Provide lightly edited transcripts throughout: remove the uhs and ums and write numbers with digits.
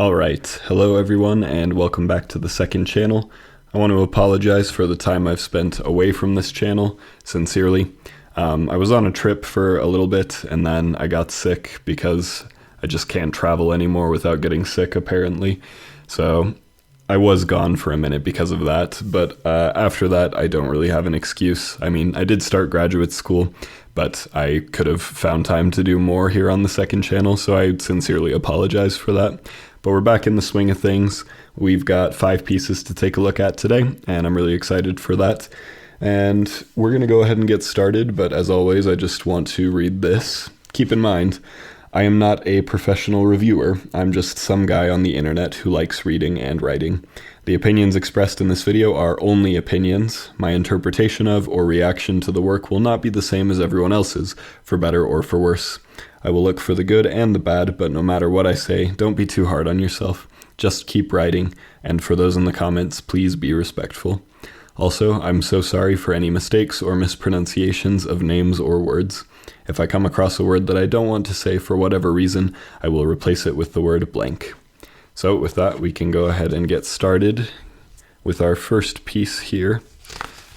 Alright, hello everyone and welcome back to the second channel. I want to apologize for the time I've spent away from this channel, sincerely. I was on a trip for a little bit and then I got sick because I just can't travel anymore without getting sick apparently. So I was gone for a minute because of that, but after that I don't really have an excuse. I mean, I did start graduate school, but I could have found time to do more here on the second channel, so I sincerely apologize for that. But we're back in the swing of things. We've got 5 pieces to take a look at today, and I'm really excited for that. And we're going to go ahead and get started, but as always, I just want to read this. Keep in mind, I am not a professional reviewer. I'm just some guy on the internet who likes reading and writing. The opinions expressed in this video are only opinions. My interpretation of or reaction to the work will not be the same as everyone else's, for better or for worse. I will look for the good and the bad, but no matter what I say, don't be too hard on yourself. Just keep writing, and for those in the comments, please be respectful. Also, I'm so sorry for any mistakes or mispronunciations of names or words. If I come across a word that I don't want to say for whatever reason, I will replace it with the word blank. So with that, we can go ahead and get started with our first piece here.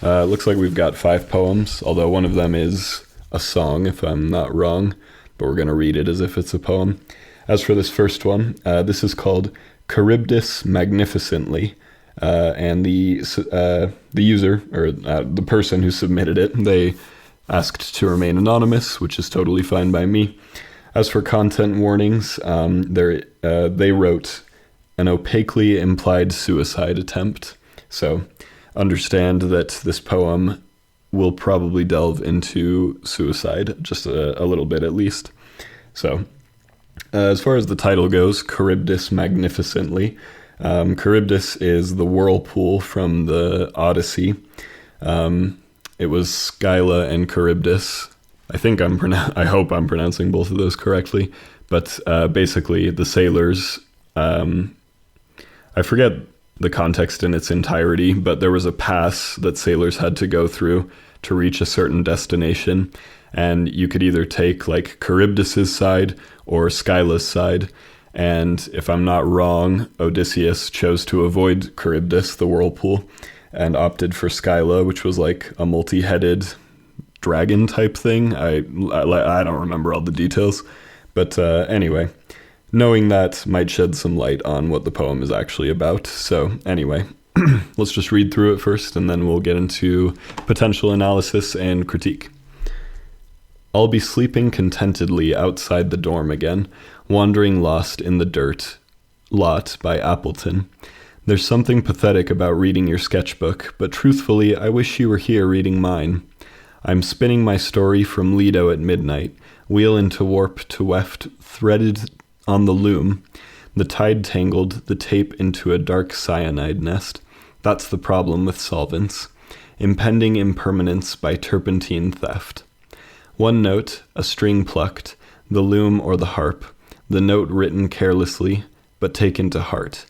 Looks like we've got 5 poems, although one of them is a song, if I'm not wrong, but we're going to read it as if it's a poem. As for this first one, this is called Charybdis Magnificently, and the user, or the person who submitted it, they asked to remain anonymous, which is totally fine by me. As for content warnings, they wrote an opaquely implied suicide attempt. So understand that this poem will probably delve into suicide, just a little bit at least. So as far as the title goes, Charybdis Magnificently. Charybdis is the whirlpool from the Odyssey. It was Scylla and Charybdis. I hope I'm pronouncing both of those correctly. But basically, the sailors, I forget the context in its entirety, but there was a pass that sailors had to go through to reach a certain destination. And you could either take like Charybdis's side or Scylla's side. And if I'm not wrong, Odysseus chose to avoid Charybdis, the whirlpool, and opted for Scylla, which was like a multi-headed dragon type thing. I don't remember all the details. But anyway, knowing that might shed some light on what the poem is actually about. So anyway, let's just read through it first, and then we'll get into potential analysis and critique. I'll be sleeping contentedly outside the dorm again, wandering lost in the dirt. Lot by Appleton. There's something pathetic about reading your sketchbook, but truthfully, I wish you were here reading mine. I'm spinning my story from Lido at midnight, wheel into warp to weft, threaded on the loom. The tide tangled the tape into a dark cyanide nest. That's the problem with solvents. Impending impermanence by turpentine theft. One note, a string plucked, the loom or the harp, the note written carelessly, but taken to heart.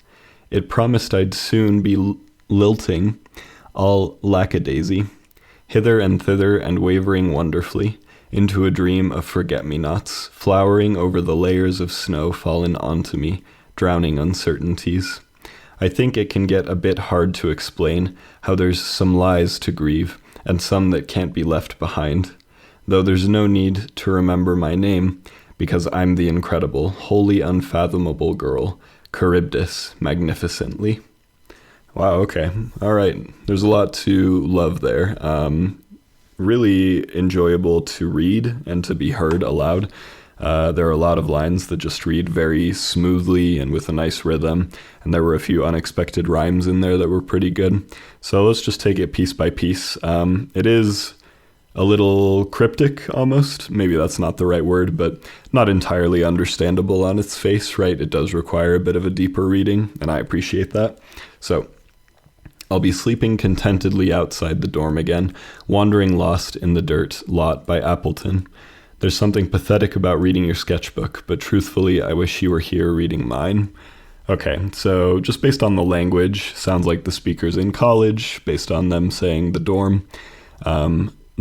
It promised I'd soon be lilting, all lackadaisy, hither and thither and wavering wonderfully, into a dream of forget-me-nots, flowering over the layers of snow fallen onto me, drowning uncertainties. I think it can get a bit hard to explain how there's some lies to grieve, and some that can't be left behind. Though there's no need to remember my name, because I'm the incredible, wholly unfathomable girl, Charybdis Magnificently. Wow, okay. All right. There's a lot to love there. Really enjoyable to read and to be heard aloud. There are a lot of lines that just read very smoothly and with a nice rhythm, and there were a few unexpected rhymes in there that were pretty good. So let's just take it piece by piece. It is a little cryptic almost. Maybe that's not the right word, but not entirely understandable on its face, right? It does require a bit of a deeper reading, and I appreciate that. So, I'll be sleeping contentedly outside the dorm again, wandering lost in the dirt. Lot by Appleton. There's something pathetic about reading your sketchbook, but truthfully, I wish you were here reading mine. Okay, so just based on the language, sounds like the speaker's in college, based on them saying the dorm.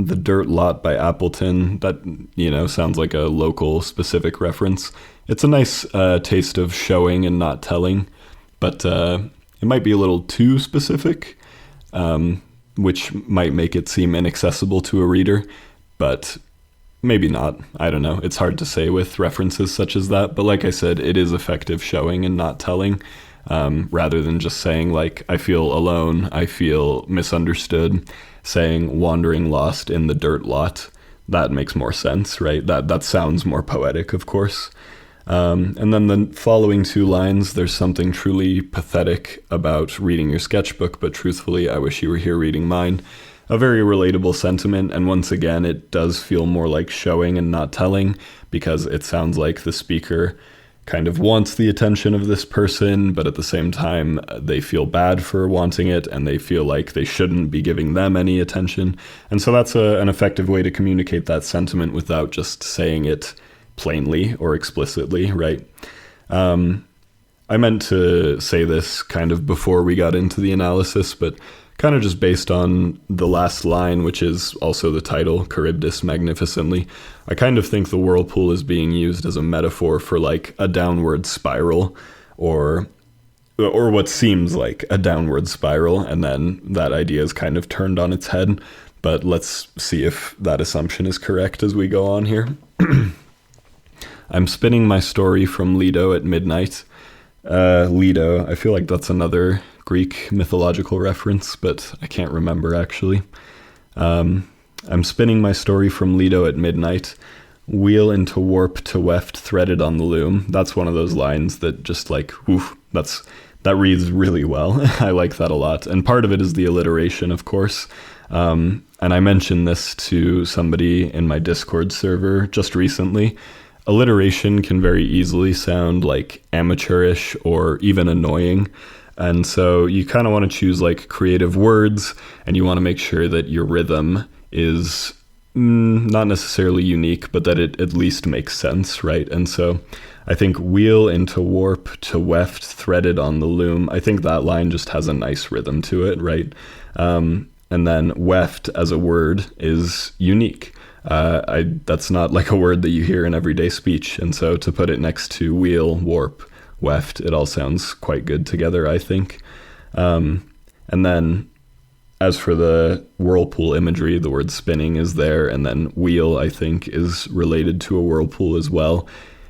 The Dirt Lot by Appleton, that, sounds like a local specific reference. It's a nice taste of showing and not telling, but it might be a little too specific, which might make it seem inaccessible to a reader, but maybe not. I don't know. It's hard to say with references such as that, but like I said, it is effective showing and not telling, rather than just saying, like, I feel alone, I feel misunderstood. Saying wandering lost in the dirt lot, that makes more sense, right? That sounds more poetic, of course. And then the following two lines, there's something truly pathetic about reading your sketchbook, but truthfully, I wish you were here reading mine. A very relatable sentiment, and once again, it does feel more like showing and not telling, because it sounds like the speaker kind of wants the attention of this person, but at the same time, they feel bad for wanting it, and they feel like they shouldn't be giving them any attention. And so that's an effective way to communicate that sentiment without just saying it plainly or explicitly, right? I meant to say this kind of before we got into the analysis, but kind of just based on the last line, which is also the title, Charybdis magnificently. I kind of think the whirlpool is being used as a metaphor for like a downward spiral, or what seems like a downward spiral, and then that idea is kind of turned on its head. But let's see if that assumption is correct as we go on here. I'm spinning my story from Leto at midnight. Leto, I feel like that's another Greek mythological reference, but I can't remember actually. I'm spinning my story from Leto at midnight, wheel into warp to weft threaded on the loom. That's one of those lines that just like, oof, that reads really well. I like that a lot. And part of it is the alliteration, of course. And I mentioned this to somebody in my Discord server just recently. Alliteration can very easily sound like amateurish or even annoying. And so you kind of want to choose like creative words, and you want to make sure that your rhythm is not necessarily unique, but that it at least makes sense, right? And so I think wheel into warp to weft threaded on the loom, I think that line just has a nice rhythm to it, right? And then weft as a word is unique. That's not like a word that you hear in everyday speech. And so to put it next to wheel, warp, weft, it all sounds quite good together, I think. And then as for the whirlpool imagery, the word spinning is there, and then wheel, I think, is related to a whirlpool as well,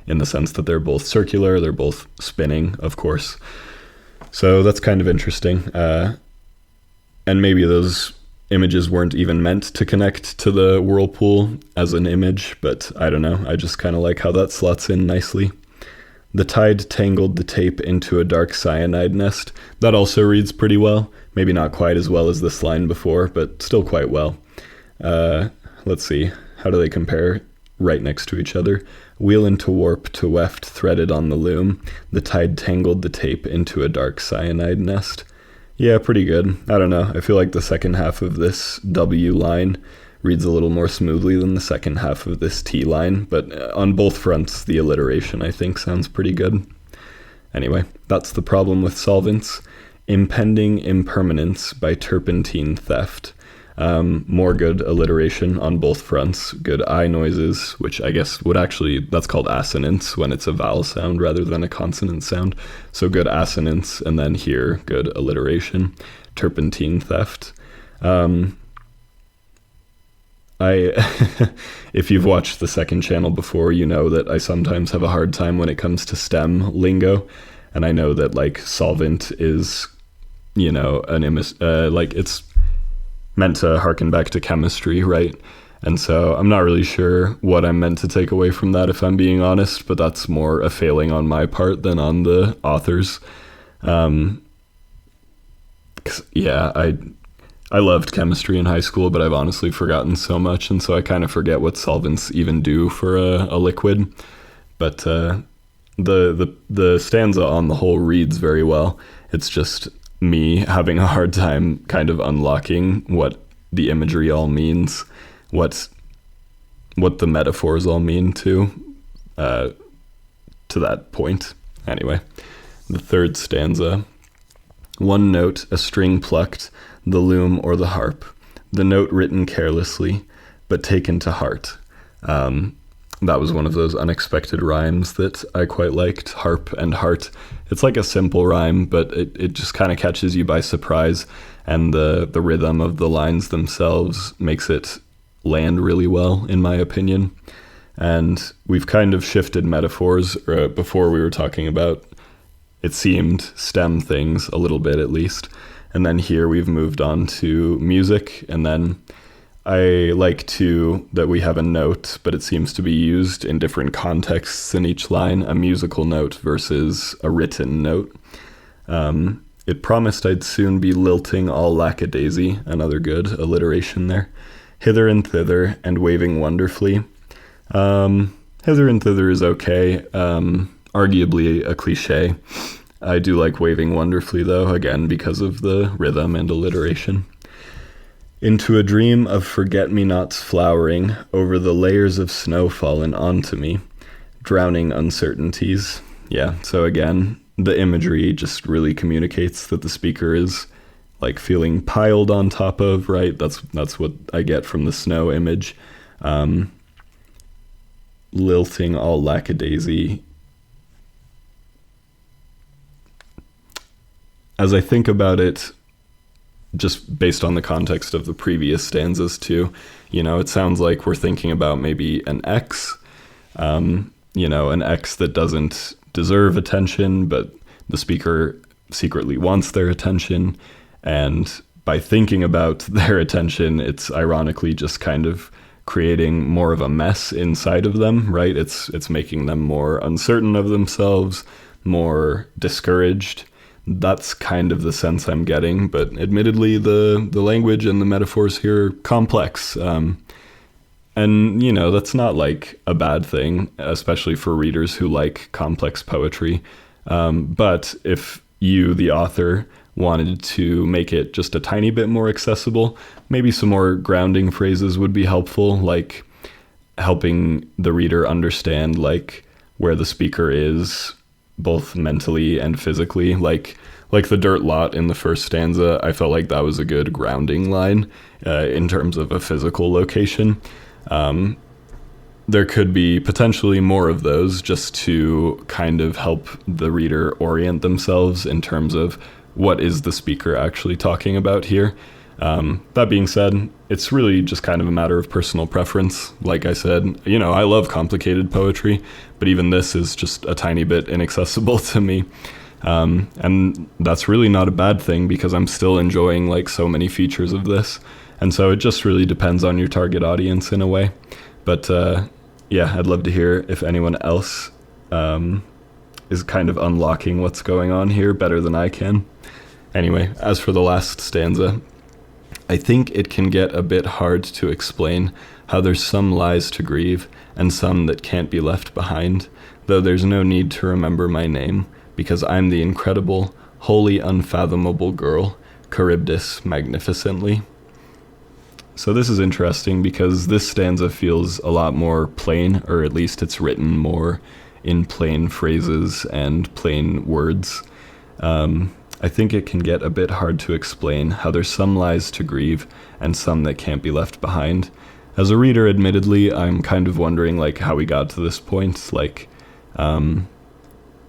in the sense that they're both circular, they're both spinning, of course. So that's kind of interesting. And maybe those images weren't even meant to connect to the whirlpool as an image, but I don't know. I just kind of like how that slots in nicely. The tide tangled the tape into a dark cyanide nest. That also reads pretty well. Maybe not quite as well as this line before, but still quite well. Let's see. How do they compare right next to each other? Wheel into warp to weft threaded on the loom. The tide tangled the tape into a dark cyanide nest. Yeah, pretty good. I don't know. I feel like the second half of this W line reads a little more smoothly than the second half of this T line, but on both fronts, the alliteration, I think, sounds pretty good. Anyway, that's the problem with solvents. Impending impermanence by turpentine theft. More good alliteration on both fronts. Good I noises, which I guess would actually, that's called assonance when it's a vowel sound rather than a consonant sound. So good assonance, and then here, good alliteration. Turpentine theft. If you've watched the second channel before, you know that I sometimes have a hard time when it comes to STEM lingo, and I know that like solvent is, like it's meant to harken back to chemistry, right? And so I'm not really sure what I'm meant to take away from that, if I'm being honest, but that's more a failing on my part than on the author's. I loved chemistry in high school, but I've honestly forgotten so much, and so I kind of forget what solvents even do for a liquid. But the stanza on the whole reads very well. It's just me having a hard time kind of unlocking what the imagery all means, what the metaphors all mean to that point. Anyway, the third stanza. One note, a string plucked, the loom or the harp, the note written carelessly, but taken to heart. That was one of those unexpected rhymes that I quite liked, harp and heart. It's like a simple rhyme, but it just kind of catches you by surprise, and the rhythm of the lines themselves makes it land really well, in my opinion. And we've kind of shifted metaphors. Before we were talking about, it seemed, STEM things a little bit at least. And then here we've moved on to music, and then I like too that we have a note, but it seems to be used in different contexts in each line, a musical note versus a written note. It promised I'd soon be lilting all lackadaisy, another good alliteration there, hither and thither and waving wonderfully. Hither and thither is okay, arguably a cliche. I do like waving wonderfully though, again because of the rhythm and alliteration. Into a dream of forget-me-nots flowering over the layers of snow fallen onto me, drowning uncertainties. Yeah, so again, the imagery just really communicates that the speaker is like feeling piled on top of, right? That's what I get from the snow image. Lilting all lackadaisy. As I think about it, just based on the context of the previous stanzas too, it sounds like we're thinking about maybe an ex, an ex that doesn't deserve attention, but the speaker secretly wants their attention. And by thinking about their attention, it's ironically just kind of creating more of a mess inside of them, right? It's making them more uncertain of themselves, more discouraged. That's kind of the sense I'm getting, but admittedly the language and the metaphors here are complex. And that's not like a bad thing, especially for readers who like complex poetry. But if you, the author, wanted to make it just a tiny bit more accessible, maybe some more grounding phrases would be helpful, like helping the reader understand like where the speaker is both mentally and physically, like the dirt lot in the first stanza. I felt like that was a good grounding line in terms of a physical location. There could be potentially more of those just to kind of help the reader orient themselves in terms of what is the speaker actually talking about here. That being said, it's really just kind of a matter of personal preference. Like I said, I love complicated poetry, but even this is just a tiny bit inaccessible to me. And that's really not a bad thing because I'm still enjoying like so many features of this. And so it just really depends on your target audience in a way. But I'd love to hear if anyone else is kind of unlocking what's going on here better than I can. Anyway, as for the last stanza, I think it can get a bit hard to explain how there's some lies to grieve and some that can't be left behind, though there's no need to remember my name, because I'm the incredible, wholly unfathomable girl, Charybdis magnificently. So this is interesting because this stanza feels a lot more plain, or at least it's written more in plain phrases and plain words. I think it can get a bit hard to explain how there's some lies to grieve and some that can't be left behind. As a reader, admittedly, I'm kind of wondering like how we got to this point. Like,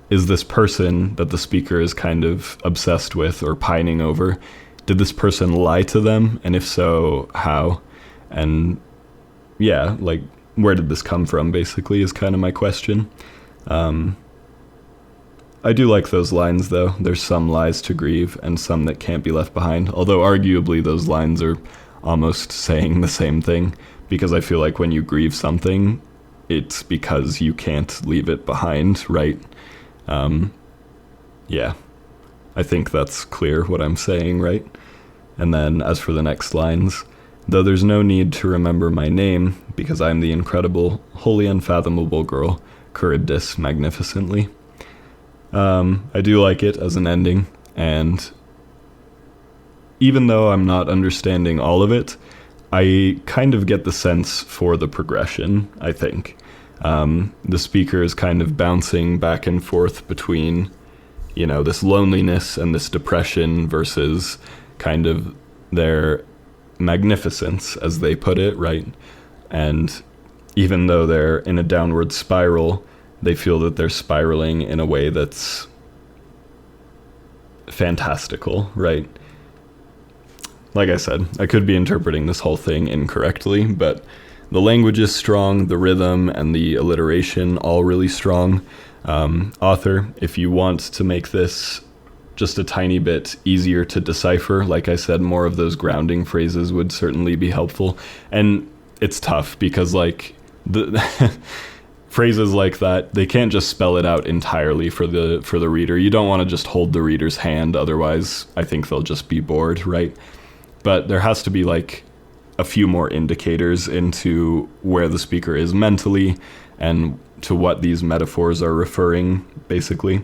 is this person that the speaker is kind of obsessed with or pining over, did this person lie to them? And if so, how? And yeah, like, where did this come from, basically, is kind of my question. I do like those lines, though. There's some lies to grieve and some that can't be left behind, although arguably those lines are almost saying the same thing, because I feel like when you grieve something, it's because you can't leave it behind, right? Yeah, I think that's clear what I'm saying, right? And then as for the next lines, though there's no need to remember my name, because I'm the incredible, wholly unfathomable girl, Charybdis magnificently. I do like it as an ending, and even though I'm not understanding all of it, I kind of get the sense for the progression, I think. The speaker is kind of bouncing back and forth between, this loneliness and this depression versus kind of their magnificence, as they put it, right? And even though they're in a downward spiral, they feel that they're spiraling in a way that's fantastical, right? Like I said, I could be interpreting this whole thing incorrectly, but the language is strong, the rhythm and the alliteration all really strong. Author, if you want to make this just a tiny bit easier to decipher, like I said, more of those grounding phrases would certainly be helpful. And it's tough because like the phrases like that, they can't just spell it out entirely for the reader. You don't want to just hold the reader's hand, otherwise I think they'll just be bored, right? But there has to be like a few more indicators into where the speaker is mentally and to what these metaphors are referring, basically.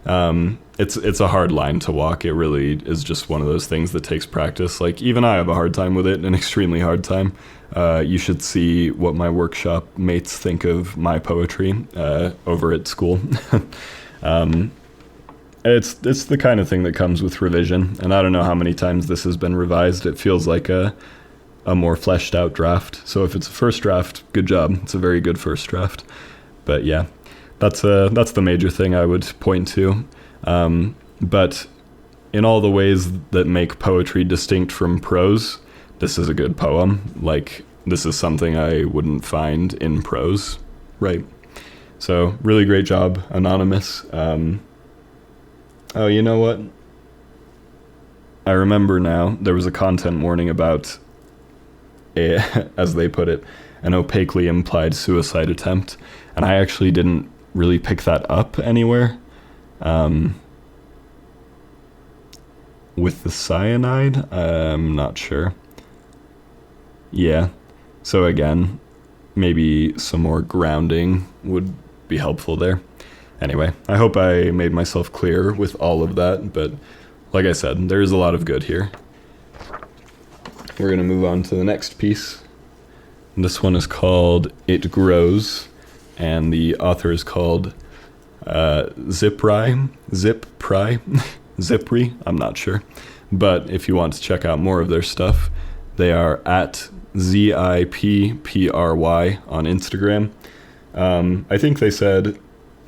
It's a hard line to walk. It really is just one of those things that takes practice. Like, even I have a hard time with it, an extremely hard time. You should see what my workshop mates think of my poetry over at school. It's the kind of thing that comes with revision, and I don't know how many times this has been revised. It feels like a more fleshed out draft. So if it's a first draft, good job. It's a very good first draft. But yeah, that's the major thing I would point to. But in all the ways that make poetry distinct from prose, this is a good poem. Like, this is something I wouldn't find in prose, right? So really great job, Anonymous. Oh, you know what? I remember now, there was a content warning about as they put it, an opaquely implied suicide attempt, and I actually didn't really pick that up anywhere. With the cyanide, I'm not sure. Yeah, so again, maybe some more grounding would be helpful there. Anyway, I hope I made myself clear with all of that, but like I said, there's a lot of good here. We're going to move on to the next piece. This one is called It Grows, and the author is called Zippry, Zippry, I'm not sure. But if you want to check out more of their stuff, they are at ZIPPRY on Instagram. I think they said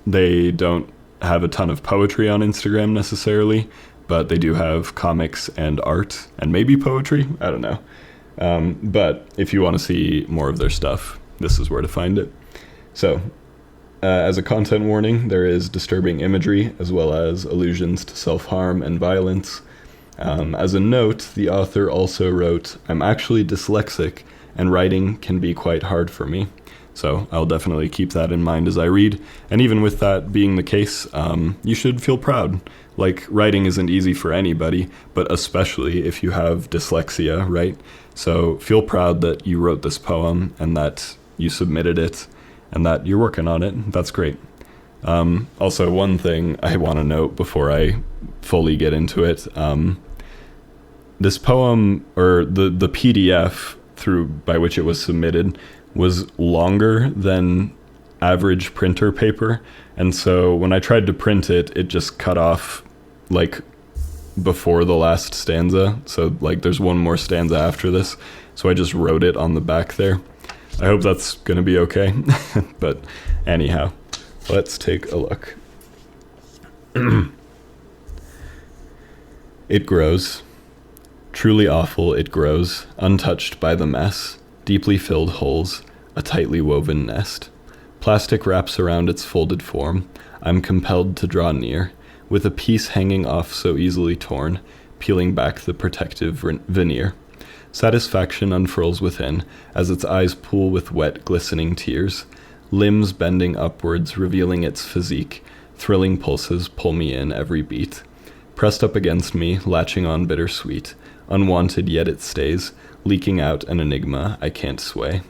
they don't have a ton of poetry on Instagram necessarily, but they do have comics and art and maybe poetry. I don't know. But if you want to see more of their stuff, this is where to find it. So, as a content warning, there is disturbing imagery as well as allusions to self-harm and violence. As a note, the author also wrote, "I'm actually dyslexic and writing can be quite hard for me." So I'll definitely keep that in mind as I read. And even with that being the case, you should feel proud. Like, writing isn't easy for anybody, but especially if you have dyslexia, right? So feel proud that you wrote this poem and that you submitted it and that you're working on it. That's great. Also, one thing I want to note before I fully get into it, this poem, or the PDF by which it was submitted, was longer than average printer paper, and so when I tried to print it, it just cut off like before the last stanza. So like there's one more stanza after this, so I just wrote it on the back there. I hope that's gonna be okay. But anyhow, let's take a look. It grows. Truly awful it grows, untouched by the mess. Deeply filled holes, a tightly woven nest. Plastic wraps around its folded form. I'm compelled to draw near, with a piece hanging off so easily torn, peeling back the protective veneer. Satisfaction unfurls within, as its eyes pool with wet, glistening tears. Limbs bending upwards, revealing its physique. Thrilling pulses pull me in every beat. Pressed up against me, latching on bittersweet. Unwanted yet it stays, leaking out an enigma I can't sway.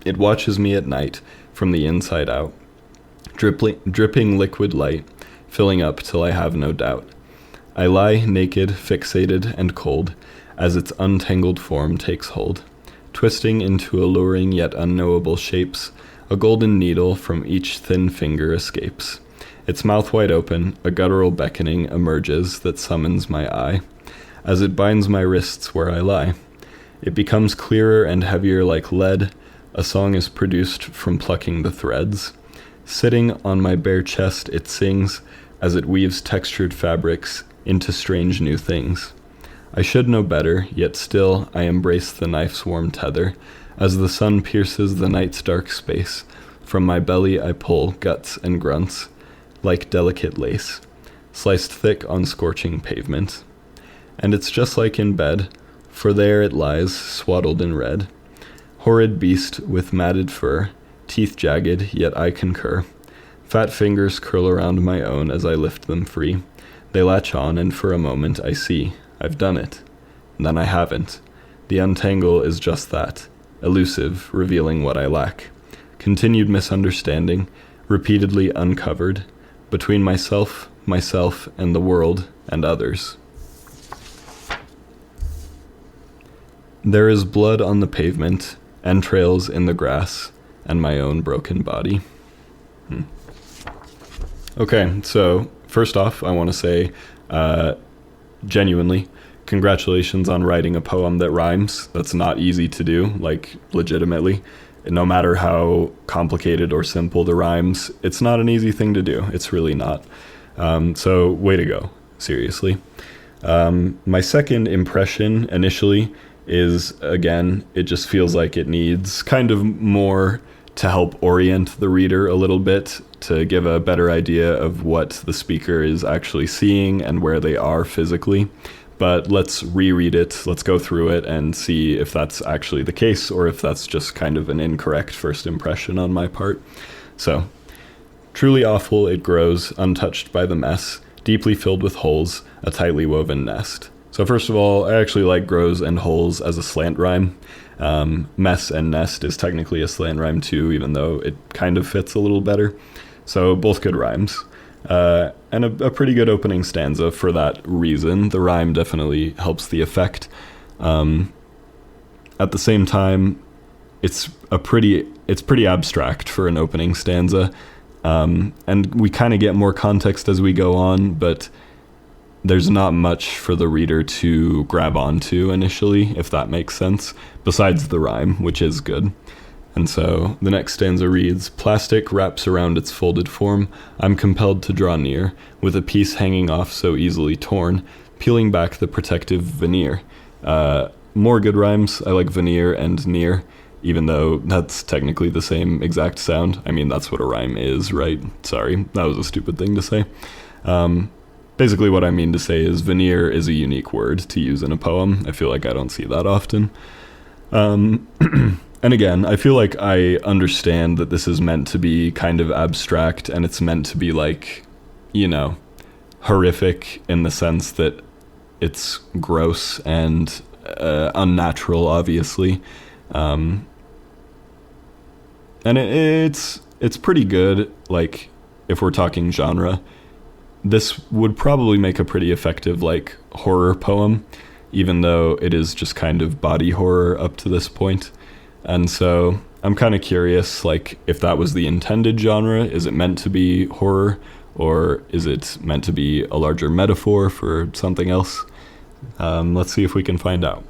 It watches me at night, from the inside out, dripping liquid light, filling up till I have no doubt. I lie naked, fixated, and cold, as its untangled form takes hold, twisting into alluring yet unknowable shapes. A golden needle from each thin finger escapes. Its mouth wide open, a guttural beckoning emerges that summons my eye, as it binds my wrists where I lie. It becomes clearer and heavier like lead. A song is produced from plucking the threads. Sitting on my bare chest, it sings as it weaves textured fabrics into strange new things. I should know better, yet still I embrace the knife's warm tether. As the sun pierces the night's dark space, from my belly I pull guts and grunts, like delicate lace, sliced thick on scorching pavement. And it's just like in bed, for there it lies, swaddled in red. Horrid beast with matted fur, teeth jagged, yet I concur. Fat fingers curl around my own as I lift them free. They latch on, and for a moment I see, I've done it. And then I haven't. The untangle is just that, elusive, revealing what I lack. Continued misunderstanding, repeatedly uncovered, between myself, and the world, and others. There is blood on the pavement, entrails in the grass, and my own broken body. Okay, so first off, I want to say, genuinely, congratulations on writing a poem that rhymes. That's not easy to do, like, legitimately. No matter how complicated or simple the rhymes, it's not an easy thing to do. It's really not. So, way to go, seriously. My second impression, initially, is, again, it just feels like it needs kind of more to help orient the reader a little bit, to give a better idea of what the speaker is actually seeing and where they are physically. But let's reread it, let's go through it and see if that's actually the case or if that's just kind of an incorrect first impression on my part. So, truly awful it grows, untouched by the mess, deeply filled with holes, a tightly woven nest. So first of all, I actually like grows and holes as a slant rhyme. Mess and nest is technically a slant rhyme too, even though it kind of fits a little better. So both good rhymes. And a pretty good opening stanza for that reason. The rhyme definitely helps the effect. At the same time, it's pretty abstract for an opening stanza. And we kind of get more context as we go on, but there's not much for the reader to grab onto initially, if that makes sense, besides the rhyme, which is good. And so the next stanza reads, plastic wraps around its folded form. I'm compelled to draw near, with a piece hanging off so easily torn, peeling back the protective veneer. More good rhymes. I like veneer and near, even though that's technically the same exact sound. I mean, that's what a rhyme is, right? Sorry, that was a stupid thing to say. Basically what I mean to say is veneer is a unique word to use in a poem. I feel like I don't see that often. And again, I feel like I understand that this is meant to be kind of abstract and it's meant to be like, you know, horrific in the sense that it's gross and unnatural, obviously. And it's pretty good, like, if we're talking genre. This would probably make a pretty effective, like, horror poem, even though it is just kind of body horror up to this point. And so I'm kind of curious, like, if that was the intended genre. Is it meant to be horror, or is it meant to be a larger metaphor for something else? Let's see if we can find out.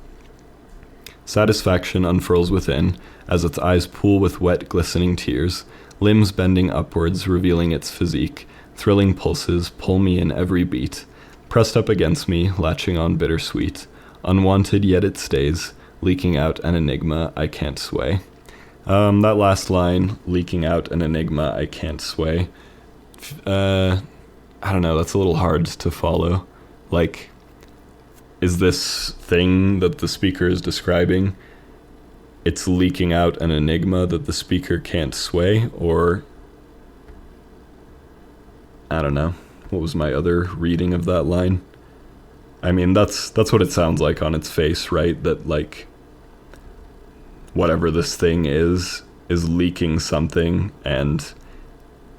Satisfaction unfurls within, as its eyes pool with wet, glistening tears, limbs bending upwards, revealing its physique. Thrilling pulses pull me in every beat, pressed up against me, latching on bittersweet. Unwanted, yet it stays, leaking out an enigma I can't sway. That last line, leaking out an enigma I can't sway, I don't know, that's a little hard to follow. Like, is this thing that the speaker is describing, it's leaking out an enigma that the speaker can't sway, or I don't know. What was my other reading of that line? I mean, that's what it sounds like on its face, right? That, like, whatever this thing is leaking something, and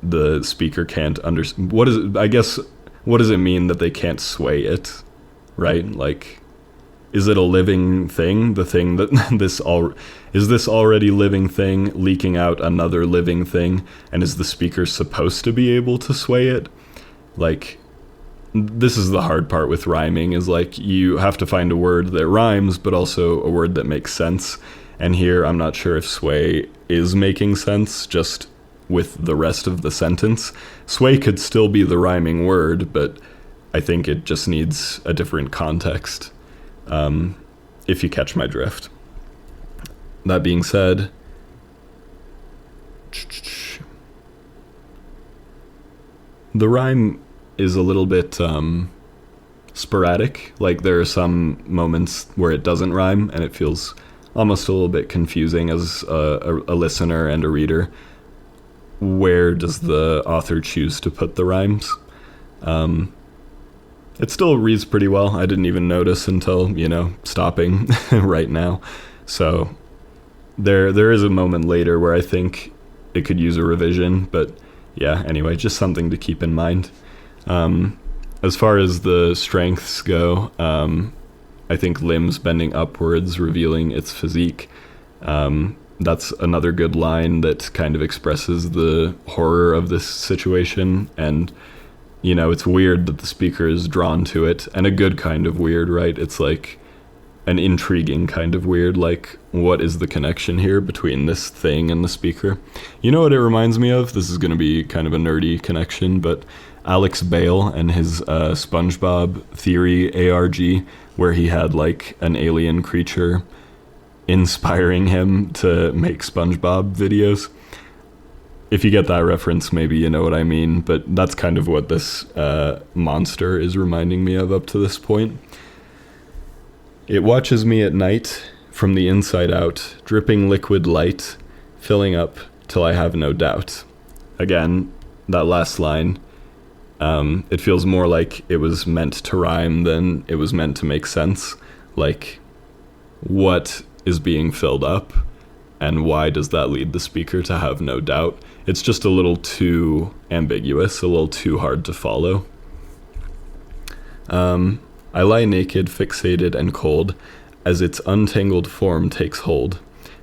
the speaker can't understand. What does it mean that they can't sway it, right? Like, is it a living thing? The thing that is this already living thing leaking out another living thing? And is the speaker supposed to be able to sway it? Like, this is the hard part with rhyming, is like you have to find a word that rhymes, but also a word that makes sense. And here, I'm not sure if sway is making sense just with the rest of the sentence. Sway could still be the rhyming word, but I think it just needs a different context, if you catch my drift. That being said, the rhyme is a little bit sporadic. Like, there are some moments where it doesn't rhyme, and it feels almost a little bit confusing as a listener and a reader. Where does the author choose to put the rhymes? It still reads pretty well. I didn't even notice until, stopping right now. So there is a moment later where I think it could use a revision, but yeah, anyway, just something to keep in mind. As far as the strengths go, I think limbs bending upwards, revealing its physique. That's another good line that kind of expresses the horror of this situation. And, it's weird that the speaker is drawn to it, and a good kind of weird, right? It's like an intriguing kind of weird, like, what is the connection here between this thing and the speaker? You know what it reminds me of? This is going to be kind of a nerdy connection, but Alex Bale and his SpongeBob Theory ARG, where he had like an alien creature inspiring him to make SpongeBob videos. If you get that reference, maybe you know what I mean, but that's kind of what this monster is reminding me of up to this point. It watches me at night from the inside out, dripping liquid light, filling up till I have no doubt. Again, that last line, it feels more like it was meant to rhyme than it was meant to make sense. Like, what is being filled up, and why does that lead the speaker to have no doubt? It's just a little too ambiguous, a little too hard to follow. I lie naked, fixated, and cold, as its untangled form takes hold,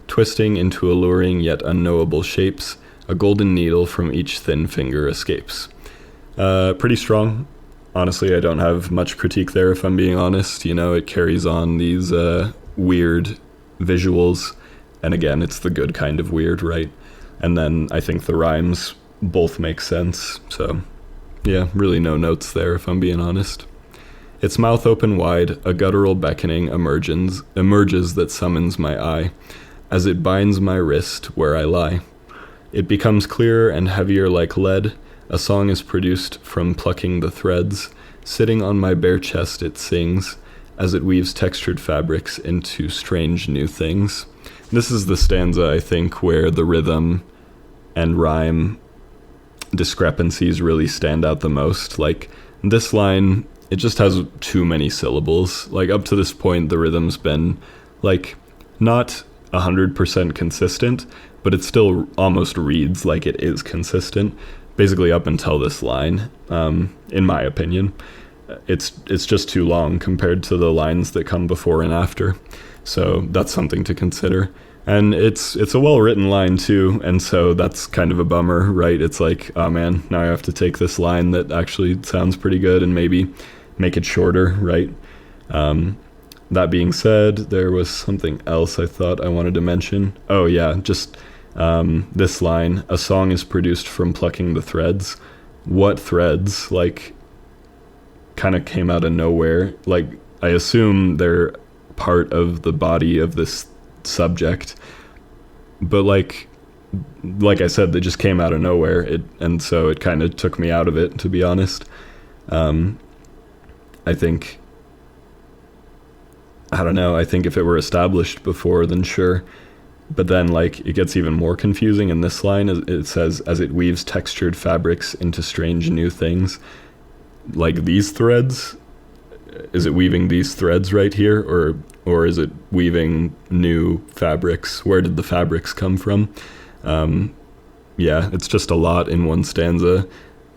twisting into alluring yet unknowable shapes, a golden needle from each thin finger escapes. Pretty strong. Honestly, I don't have much critique there, if I'm being honest. It carries on these weird visuals, and again, it's the good kind of weird, right? And then I think the rhymes both make sense, so yeah, really no notes there, if I'm being honest. Its mouth open wide, a guttural beckoning emerges that summons my eye, as it binds my wrist where I lie. It becomes clearer and heavier like lead, a song is produced from plucking the threads, sitting on my bare chest it sings, as it weaves textured fabrics into strange new things. This is the stanza, I think, where the rhythm and rhyme discrepancies really stand out the most. Like, this line, it just has too many syllables. Like, up to this point, the rhythm's been, like, not 100% consistent, but it still almost reads like it is consistent, basically up until this line, in my opinion. It's just too long compared to the lines that come before and after. So that's something to consider. And it's a well-written line too, and so that's kind of a bummer, right? It's like, oh man, now I have to take this line that actually sounds pretty good and maybe make it shorter, right? That being said, there was something else I thought I wanted to mention. Oh yeah, just this line, a song is produced from plucking the threads. What threads? Like, kind of came out of nowhere. Like, I assume they're part of the body of this subject, but like I said, they just came out of nowhere, and so it kind of took me out of it, to be honest. I think if it were established before, then sure, but then like it gets even more confusing in this line. It says, as it weaves textured fabrics into strange new things. Like, these threads, is it weaving these threads right here, or is it weaving new fabrics? Where did the fabrics come from? Yeah, it's just a lot in one stanza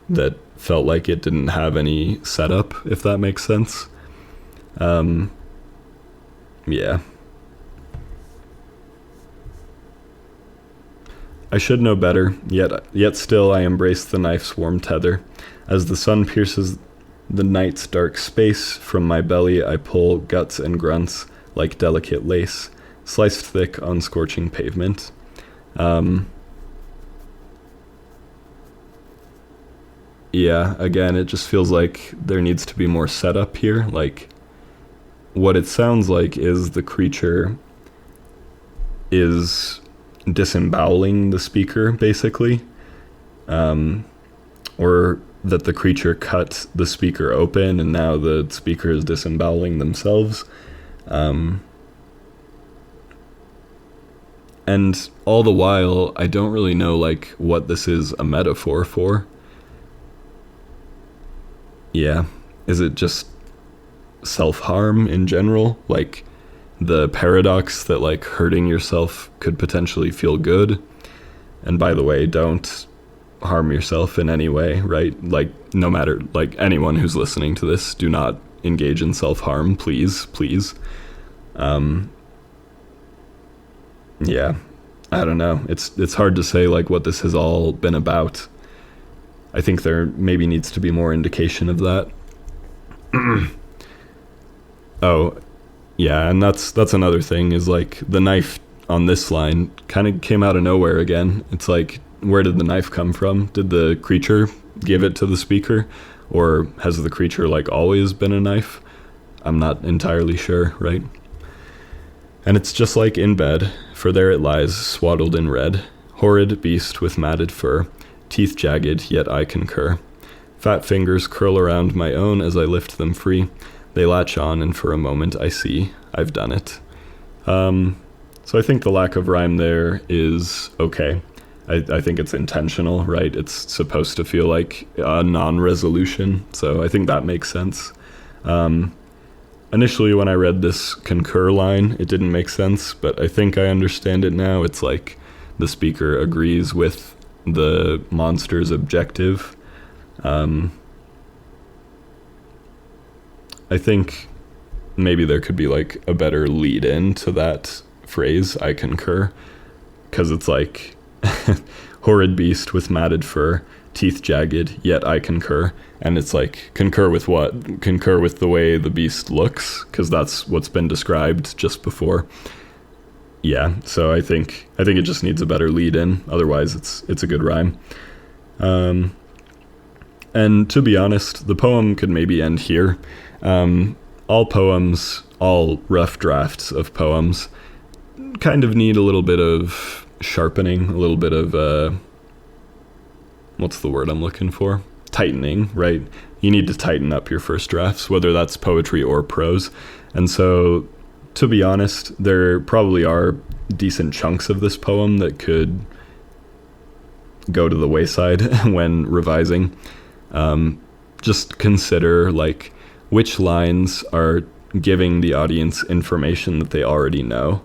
that felt like it didn't have any setup, if that makes sense. Yeah. I should know better, yet still I embrace the knife's warm tether. As the sun pierces The night's dark space, from my belly I pull guts and grunts like delicate lace, sliced thick on scorching pavement. Yeah, again, it just feels like there needs to be more setup here. Like, what it sounds like is the creature is disemboweling the speaker, basically. Or that the creature cut the speaker open and now the speaker is disemboweling themselves. And all the while, I don't really know, like, what this is a metaphor for. Yeah. Is it just self-harm in general? Like, the paradox that, like, hurting yourself could potentially feel good? And by the way, don't harm yourself in any way, right? Like, no matter, like, anyone who's listening to this, do not engage in self-harm, please. Yeah, I don't know. It's hard to say, like, what this has all been about. I think there maybe needs to be more indication of that. Oh, yeah, and that's another thing, is, like, the knife on this line kind of came out of nowhere again. It's like, where did the knife come from? Did the creature give it to the speaker? Or has the creature, like, always been a knife? I'm not entirely sure, right? And it's just like in bed, for there it lies, swaddled in red, horrid beast with matted fur, teeth jagged, yet I concur. Fat fingers curl around my own as I lift them free. They latch on, and for a moment I see I've done it. So I think the lack of rhyme there is okay. I think it's intentional, right? It's supposed to feel like a non-resolution, so I think that makes sense. Initially, when I read this concur line, it didn't make sense, but I think I understand it now. It's like the speaker agrees with the monster's objective. I think maybe there could be, like, a better lead-in to that phrase, I concur, because it's like, horrid beast with matted fur, teeth jagged, yet I concur. And it's like, concur with what? Concur with the way the beast looks, because that's what's been described just before. Yeah, so I think it just needs a better lead in. Otherwise, it's a good rhyme. And to be honest, the poem could maybe end here. All poems, all rough drafts of poems, kind of need a little bit of sharpening, a little bit of what's the word I'm looking for? Tightening, right? You need to tighten up your first drafts, whether that's poetry or prose. And so, to be honest, there probably are decent chunks of this poem that could go to the wayside when revising. Just consider, like, which lines are giving the audience information that they already know.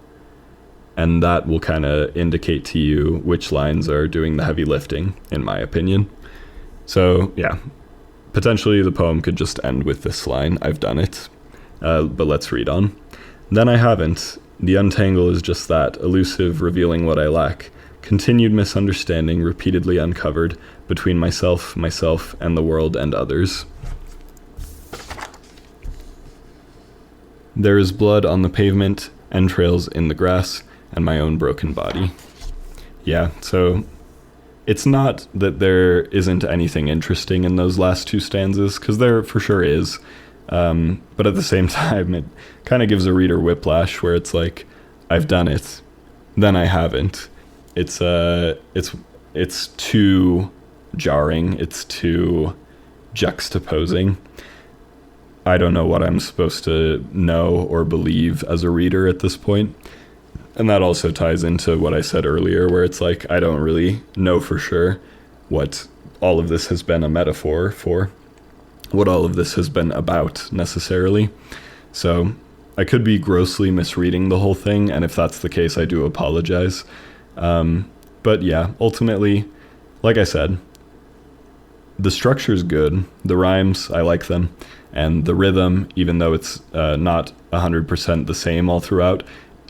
And that will kind of indicate to you which lines are doing the heavy lifting, in my opinion. So, yeah, potentially the poem could just end with this line, I've done it. But let's read on. Then I haven't. The untangle is just that, elusive, revealing what I lack. Continued misunderstanding repeatedly uncovered between myself, and the world and others. There is blood on the pavement, entrails in the grass, and my own broken body. Yeah, so it's not that there isn't anything interesting in those last two stanzas, because there for sure is. But at the same time, it kind of gives a reader whiplash, where it's like, I've done it, then I haven't. It's too jarring. It's too juxtaposing. I don't know what I'm supposed to know or believe as a reader at this point. And that also ties into what I said earlier, where it's like, I don't really know for sure what all of this has been a metaphor for, what all of this has been about necessarily. So I could be grossly misreading the whole thing, and if that's the case, I do apologize. But yeah, ultimately, like I said, the structure's good, the rhymes, I like them, and the rhythm, even though it's not 100% the same all throughout,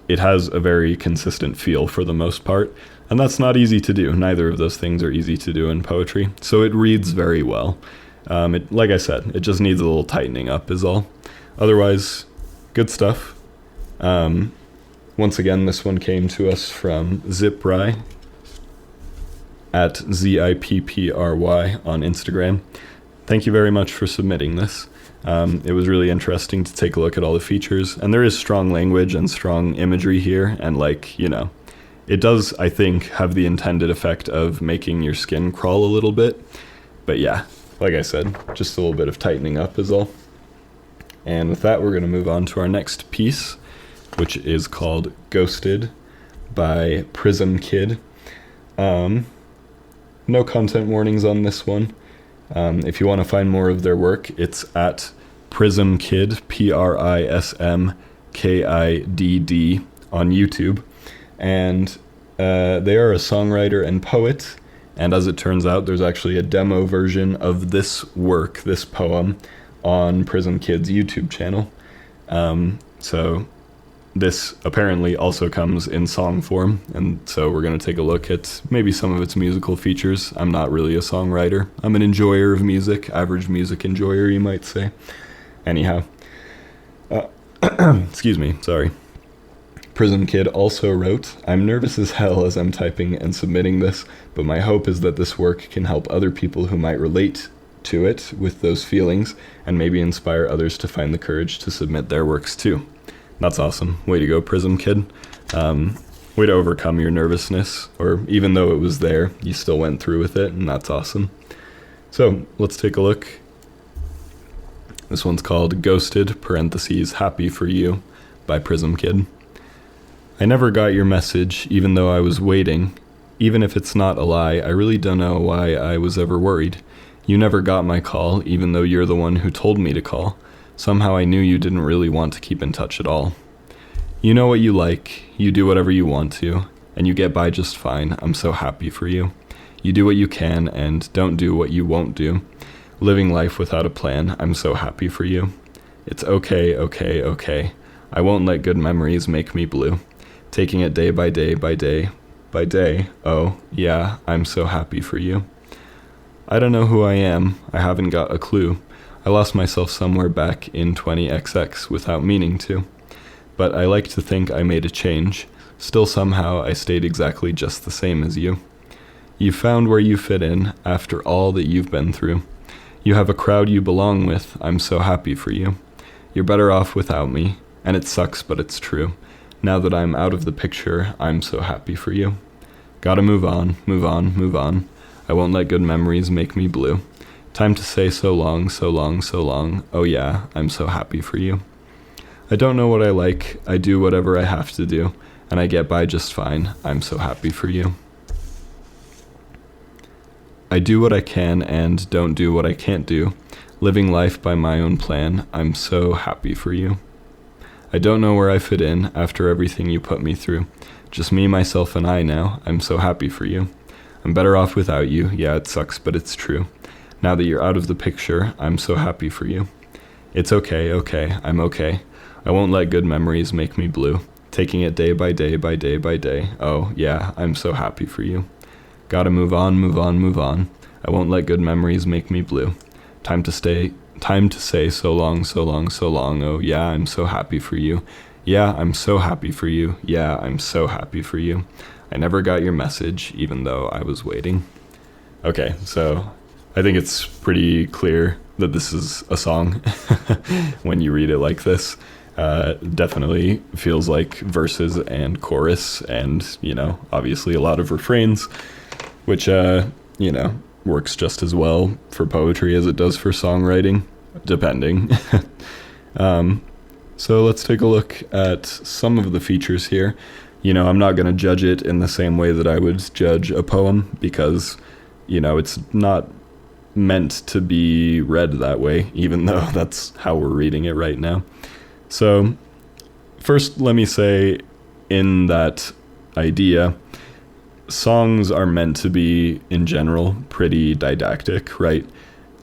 it has a very consistent feel for the most part, and that's not easy to do. Neither of those things are easy to do in poetry, so it reads very well. Like I said, it just needs a little tightening up is all. Otherwise, good stuff. Once again, this one came to us from Zippry at Zippry on Instagram. Thank you very much for submitting this. It was really interesting to take a look at all the features, and there is strong language and strong imagery here, and it does, I think, have the intended effect of making your skin crawl a little bit. But yeah, like I said, just a little bit of tightening up is all. And with that, we're going to move on to our next piece, which is called Ghosted by prismkidd. No content warnings on this one. If you want to find more of their work, it's at prismkidd, prismkidd on YouTube. And they are a songwriter and poet. And as it turns out, there's actually a demo version of this work, this poem, on prismkidd's YouTube channel. So this apparently also comes in song form, and so we're going to take a look at maybe some of its musical features. I'm not really a songwriter. I'm an enjoyer of music, average music enjoyer, you might say. Anyhow, excuse me, sorry. prismkidd also wrote, "I'm nervous as hell as I'm typing and submitting this, but my hope is that this work can help other people who might relate to it with those feelings, and maybe inspire others to find the courage to submit their works too." That's awesome. Way to go, prismkidd. Way to overcome your nervousness, or even though it was there, you still went through with it, and that's awesome. So let's take a look. This one's called Ghosted, (happy for you) by prismkidd. I never got your message, even though I was waiting. Even if it's not a lie, I really don't know why I was ever worried. You never got my call, even though you're the one who told me to call. Somehow I knew you didn't really want to keep in touch at all. You know what you like, you do whatever you want to, and you get by just fine. I'm so happy for you. You do what you can and don't do what you won't do. Living life without a plan, I'm so happy for you. It's okay, okay, okay. I won't let good memories make me blue. Taking it day by day by day by day. Oh, yeah, I'm so happy for you. I don't know who I am. I haven't got a clue. I lost myself somewhere back in 20XX without meaning to. But I like to think I made a change. Still somehow I stayed exactly just the same as you. You found where you fit in after all that you've been through. You have a crowd you belong with. I'm so happy for you. You're better off without me. And it sucks, but it's true. Now that I'm out of the picture, I'm so happy for you. Gotta move on, move on, move on. I won't let good memories make me blue. Time to say so long, so long, so long. Oh yeah, I'm so happy for you. I don't know what I like. I do whatever I have to do, and I get by just fine. I'm so happy for you. I do what I can and don't do what I can't do. Living life by my own plan. I'm so happy for you. I don't know where I fit in after everything you put me through. Just me, myself, and I now. I'm so happy for you. I'm better off without you. Yeah, it sucks, but it's true. Now that you're out of the picture, I'm so happy for you. It's okay, okay, I'm okay. I won't let good memories make me blue. Taking it day by day by day by day. Oh, yeah, I'm so happy for you. Gotta move on, move on, move on. I won't let good memories make me blue. Time to say so long, so long, so long. Oh, yeah, I'm so happy for you. Yeah, I'm so happy for you. Yeah, I'm so happy for you. I never got your message, even though I was waiting. Okay, so I think it's pretty clear that this is a song when you read it like this. Definitely feels like verses and chorus and, obviously a lot of refrains, which, works just as well for poetry as it does for songwriting, depending. So let's take a look at some of the features here. I'm not going to judge it in the same way that I would judge a poem because, it's not meant to be read that way, even though that's how we're reading it right now. So first, let me say in that idea, songs are meant to be, in general, pretty didactic, right?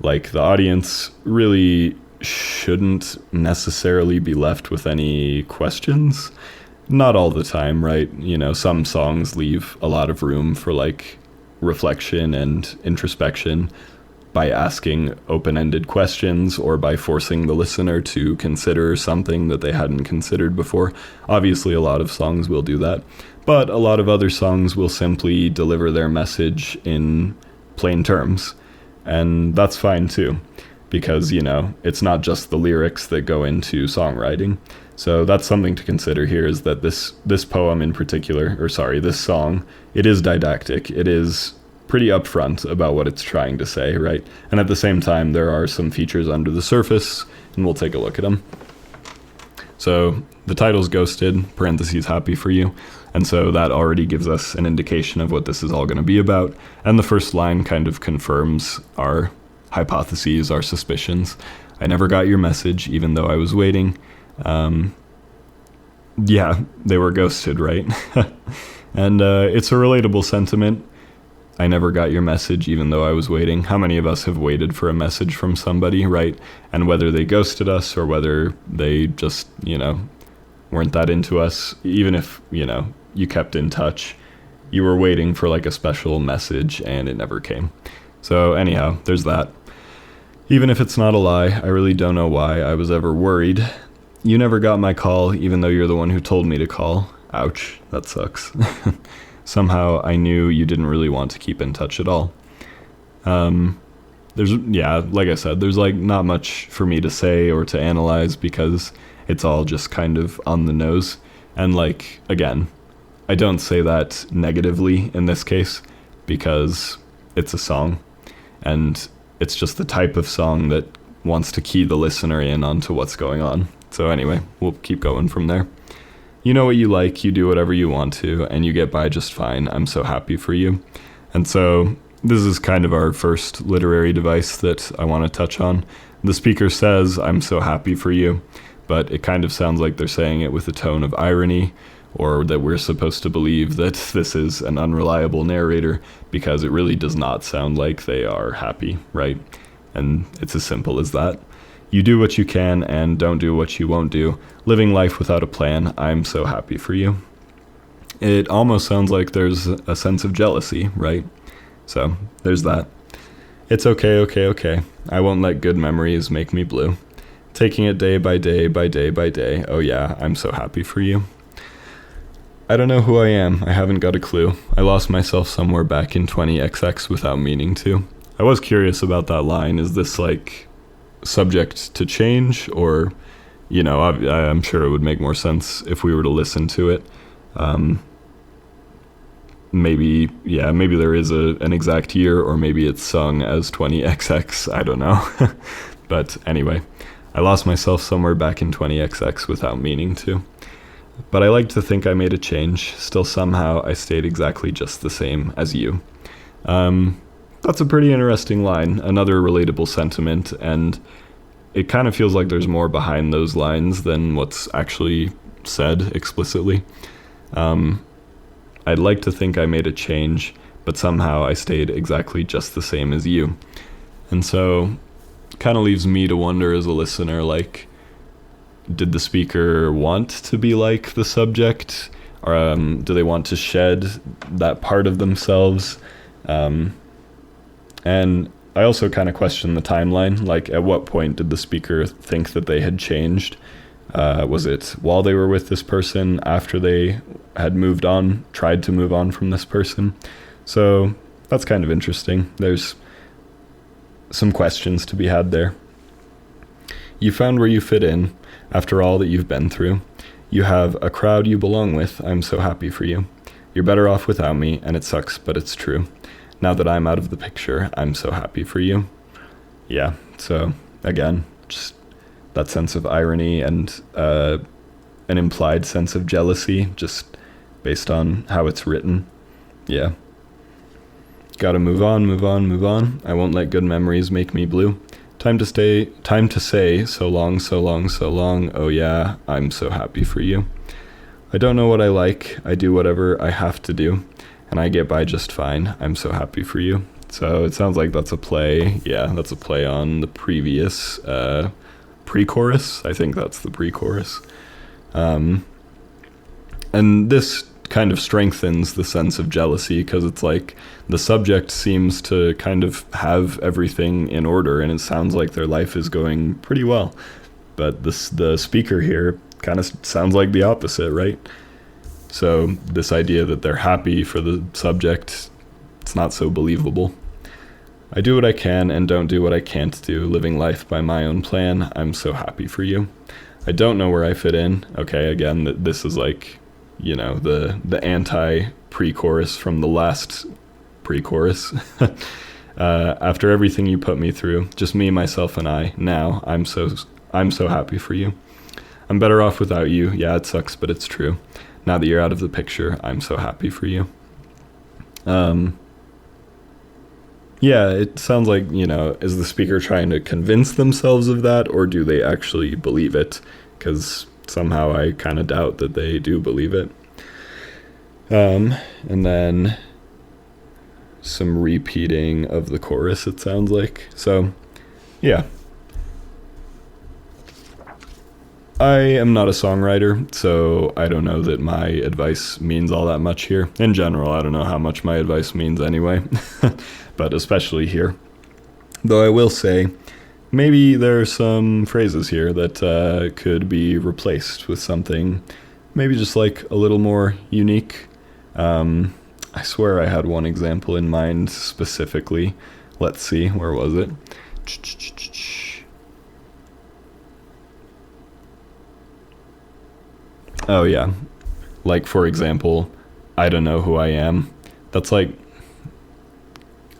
Like, the audience really shouldn't necessarily be left with any questions. Not all the time, right? Some songs leave a lot of room for, reflection and introspection. by asking open-ended questions or by forcing the listener to consider something that they hadn't considered before. Obviously, a lot of songs will do that, but a lot of other songs will simply deliver their message in plain terms, and that's fine too, because, you know, it's not just the lyrics that go into songwriting. So that's something to consider here, is that this poem in particular, this song, it is didactic. It is pretty upfront about what it's trying to say, right? And at the same time, there are some features under the surface, and we'll take a look at them. So the title's Ghosted, parentheses happy for you, and so that already gives us an indication of what this is all going to be about, and the first line kind of confirms our hypotheses, our suspicions. I never got your message, even though I was waiting. Yeah, they were ghosted, right? And it's a relatable sentiment. I never got your message, even though I was waiting. How many of us have waited for a message from somebody, right? And whether they ghosted us or whether they just, you know, weren't that into us, even if, you know, you kept in touch, you were waiting for like a special message and it never came. So anyhow, there's that. Even if it's not a lie, I really don't know why I was ever worried. You never got my call, even though you're the one who told me to call. Ouch, that sucks. Somehow I knew you didn't really want to keep in touch at all. Like I said, there's like not much for me to say or to analyze because it's all just kind of on the nose. And like, again, I don't say that negatively in this case because it's a song and it's just the type of song that wants to key the listener in onto what's going on. So anyway, we'll keep going from there. You know what you like, you do whatever you want to, and you get by just fine. I'm so happy for you. And so this is kind of our first literary device that I want to touch on. The speaker says, I'm so happy for you, but it kind of sounds like they're saying it with a tone of irony, or that we're supposed to believe that this is an unreliable narrator, because it really does not sound like they are happy, right? And it's as simple as that. You do what you can and don't do what you won't do. Living life without a plan. I'm so happy for you. It almost sounds like there's a sense of jealousy, right? So there's that. It's okay. I won't let good memories make me blue. Taking it day by day by day by day. Oh yeah, I'm so happy for you. I don't know who I am. I haven't got a clue. I lost myself somewhere back in 20XX without meaning to. I was curious about that line. Is this like subject to change, or, you know, I'm sure it would make more sense if we were to listen to it. Maybe there is an exact year, or maybe it's sung as 20XX, I don't know. But anyway, I lost myself somewhere back in 20XX without meaning to. But I like to think I made a change, still somehow I stayed exactly just the same as you. That's a pretty interesting line, another relatable sentiment, and it kind of feels like there's more behind those lines than what's actually said explicitly. I'd like to think I made a change, but somehow I stayed exactly just the same as you. And so kind of leaves me to wonder as a listener, like, did the speaker want to be like the subject? Or do they want to shed that part of themselves? And I also kind of question the timeline, like at what point did the speaker think that they had changed? Was it while they were with this person, after they had moved on, tried to move on from this person? So that's kind of interesting. There's some questions to be had there. You found where you fit in after all that you've been through. You have a crowd you belong with. I'm so happy for you. You're better off without me, and it sucks, but it's true. Now that I'm out of the picture, I'm so happy for you. Yeah, so again, just that sense of irony and an implied sense of jealousy, just based on how it's written. Yeah. Gotta move on. I won't let good memories make me blue. Time to say, so long. Oh yeah, I'm so happy for you. I don't know what I like. I do whatever I have to do, and I get by just fine. I'm so happy for you. So it sounds like that's a play. Yeah, that's a play on the previous pre-chorus. I think that's the pre-chorus. And this kind of strengthens the sense of jealousy, because it's like the subject seems to kind of have everything in order, and it sounds like their life is going pretty well. But the speaker here kind of sounds like the opposite, right? So this idea that they're happy for the subject, it's not so believable. I do what I can and don't do what I can't do, living life by my own plan. I'm so happy for you. I don't know where I fit in. Okay, again, this is like, you know, the anti-pre-chorus from the last pre-chorus. After everything you put me through, just me, myself, and I, now I'm so happy for you. I'm better off without you. Yeah, it sucks, but it's true. Now that you're out of the picture, I'm so happy for you. Yeah, it sounds like, you know, is the speaker trying to convince themselves of that, or do they actually believe it? Because somehow I kind of doubt that they do believe it. And then some repeating of the chorus, it sounds like. So, yeah. I am not a songwriter, so I don't know that my advice means all that much here. In general, I don't know how much my advice means anyway, but especially here. Though I will say, maybe there are some phrases here that could be replaced with something maybe just like a little more unique. I swear I had one example in mind specifically. Let's see, where was it? Oh yeah, like for example, I don't know who I am. That's like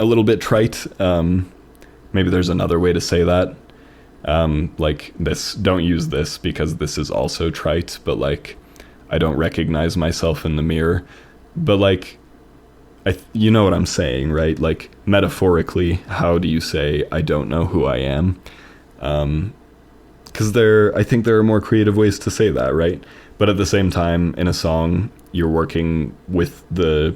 a little bit trite. Maybe there's another way to say that. Like this, don't use this because this is also trite, but like I don't recognize myself in the mirror. But like, you know what I'm saying, right? Like metaphorically, how do you say I don't know who I am? Because I think there are more creative ways to say that, right? But at the same time, in a song, you're working with the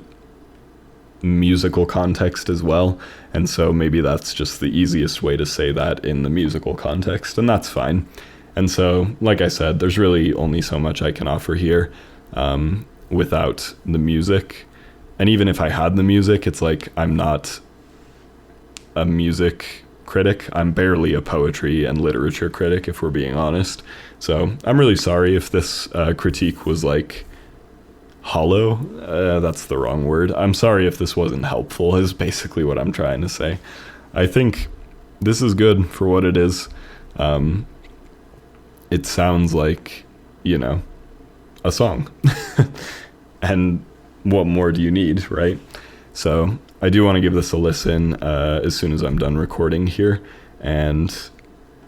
musical context as well. And so maybe that's just the easiest way to say that in the musical context, and that's fine. And so, like I said, there's really only so much I can offer here without the music. And even if I had the music, it's like I'm not a music critic. I'm barely a poetry and literature critic, if we're being honest. So I'm really sorry if this critique was like hollow. That's the wrong word. I'm sorry if this wasn't helpful, is basically what I'm trying to say. I think this is good for what it is. It sounds like, you know, a song. And what more do you need, right? So I do want to give this a listen as soon as I'm done recording here, and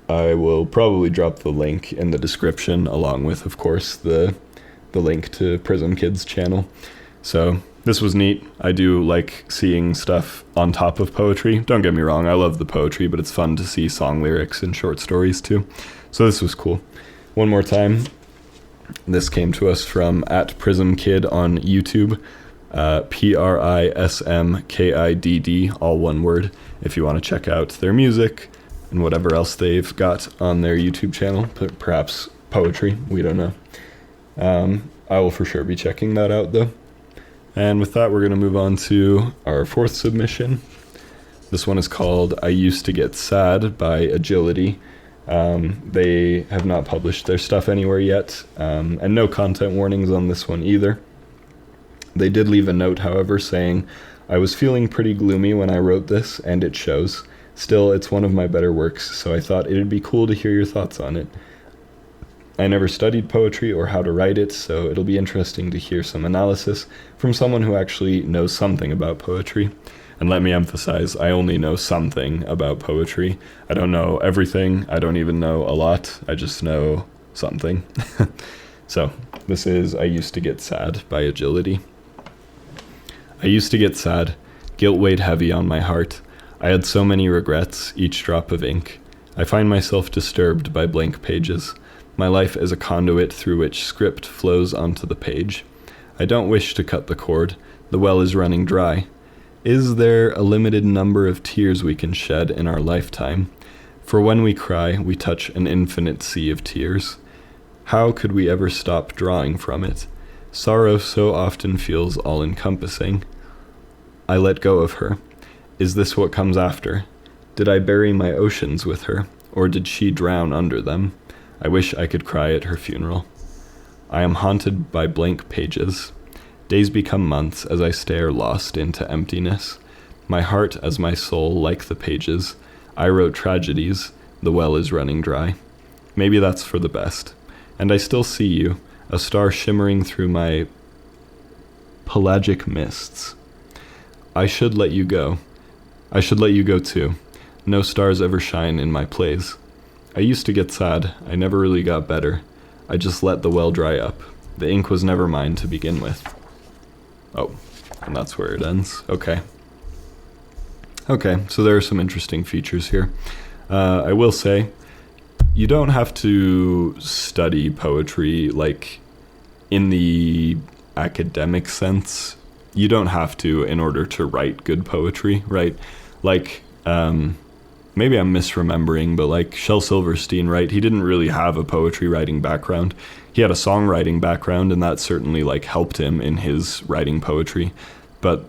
I will probably drop the link in the description, along with, of course, the link to prismkidd's channel. So this was neat. I do like seeing stuff on top of poetry. Don't get me wrong, I love the poetry, but it's fun to see song lyrics and short stories too. So this was cool. One more time, this came to us from @prismkidd on YouTube. PRISMKIDD, all one word, if you want to check out their music and whatever else they've got on their YouTube channel, perhaps poetry, we don't know. I will for sure be checking that out though. And with that, we're going to move on to our fourth submission. This one is called I Used to Get Sad by Agility. They have not published their stuff anywhere yet, and no content warnings on this one either. They did leave a note, however, saying, I was feeling pretty gloomy when I wrote this, and it shows. Still, it's one of my better works, so I thought it'd be cool to hear your thoughts on it. I never studied poetry or how to write it, so it'll be interesting to hear some analysis from someone who actually knows something about poetry. And let me emphasize, I only know something about poetry. I don't know everything. I don't even know a lot. I just know something. So, this is I Used to Get Sad by Agility. I used to get sad. Guilt weighed heavy on my heart. I had so many regrets, each drop of ink. I find myself disturbed by blank pages. My life is a conduit through which script flows onto the page. I don't wish to cut the cord. The well is running dry. Is there a limited number of tears we can shed in our lifetime? For when we cry, we touch an infinite sea of tears. How could we ever stop drawing from it? Sorrow so often feels all-encompassing. I let go of her. Is this what comes after? Did I bury my oceans with her, or did she drown under them? I wish I could cry at her funeral. I am haunted by blank pages. Days become months as I stare lost into emptiness. My heart as my soul, like the pages. I wrote tragedies, the well is running dry. Maybe that's for the best. And I still see you, a star shimmering through my pelagic mists. I should let you go. I should let you go too. No stars ever shine in my plays. I used to get sad. I never really got better. I just let the well dry up. The ink was never mine to begin with. Oh, and that's where it ends. Okay, so there are some interesting features here. I will say, you don't have to study poetry, like, in the academic sense. You don't have to in order to write good poetry, right? Like, maybe I'm misremembering, but like Shel Silverstein, right? He didn't really have a poetry writing background. He had a songwriting background, and that certainly like helped him in his writing poetry. But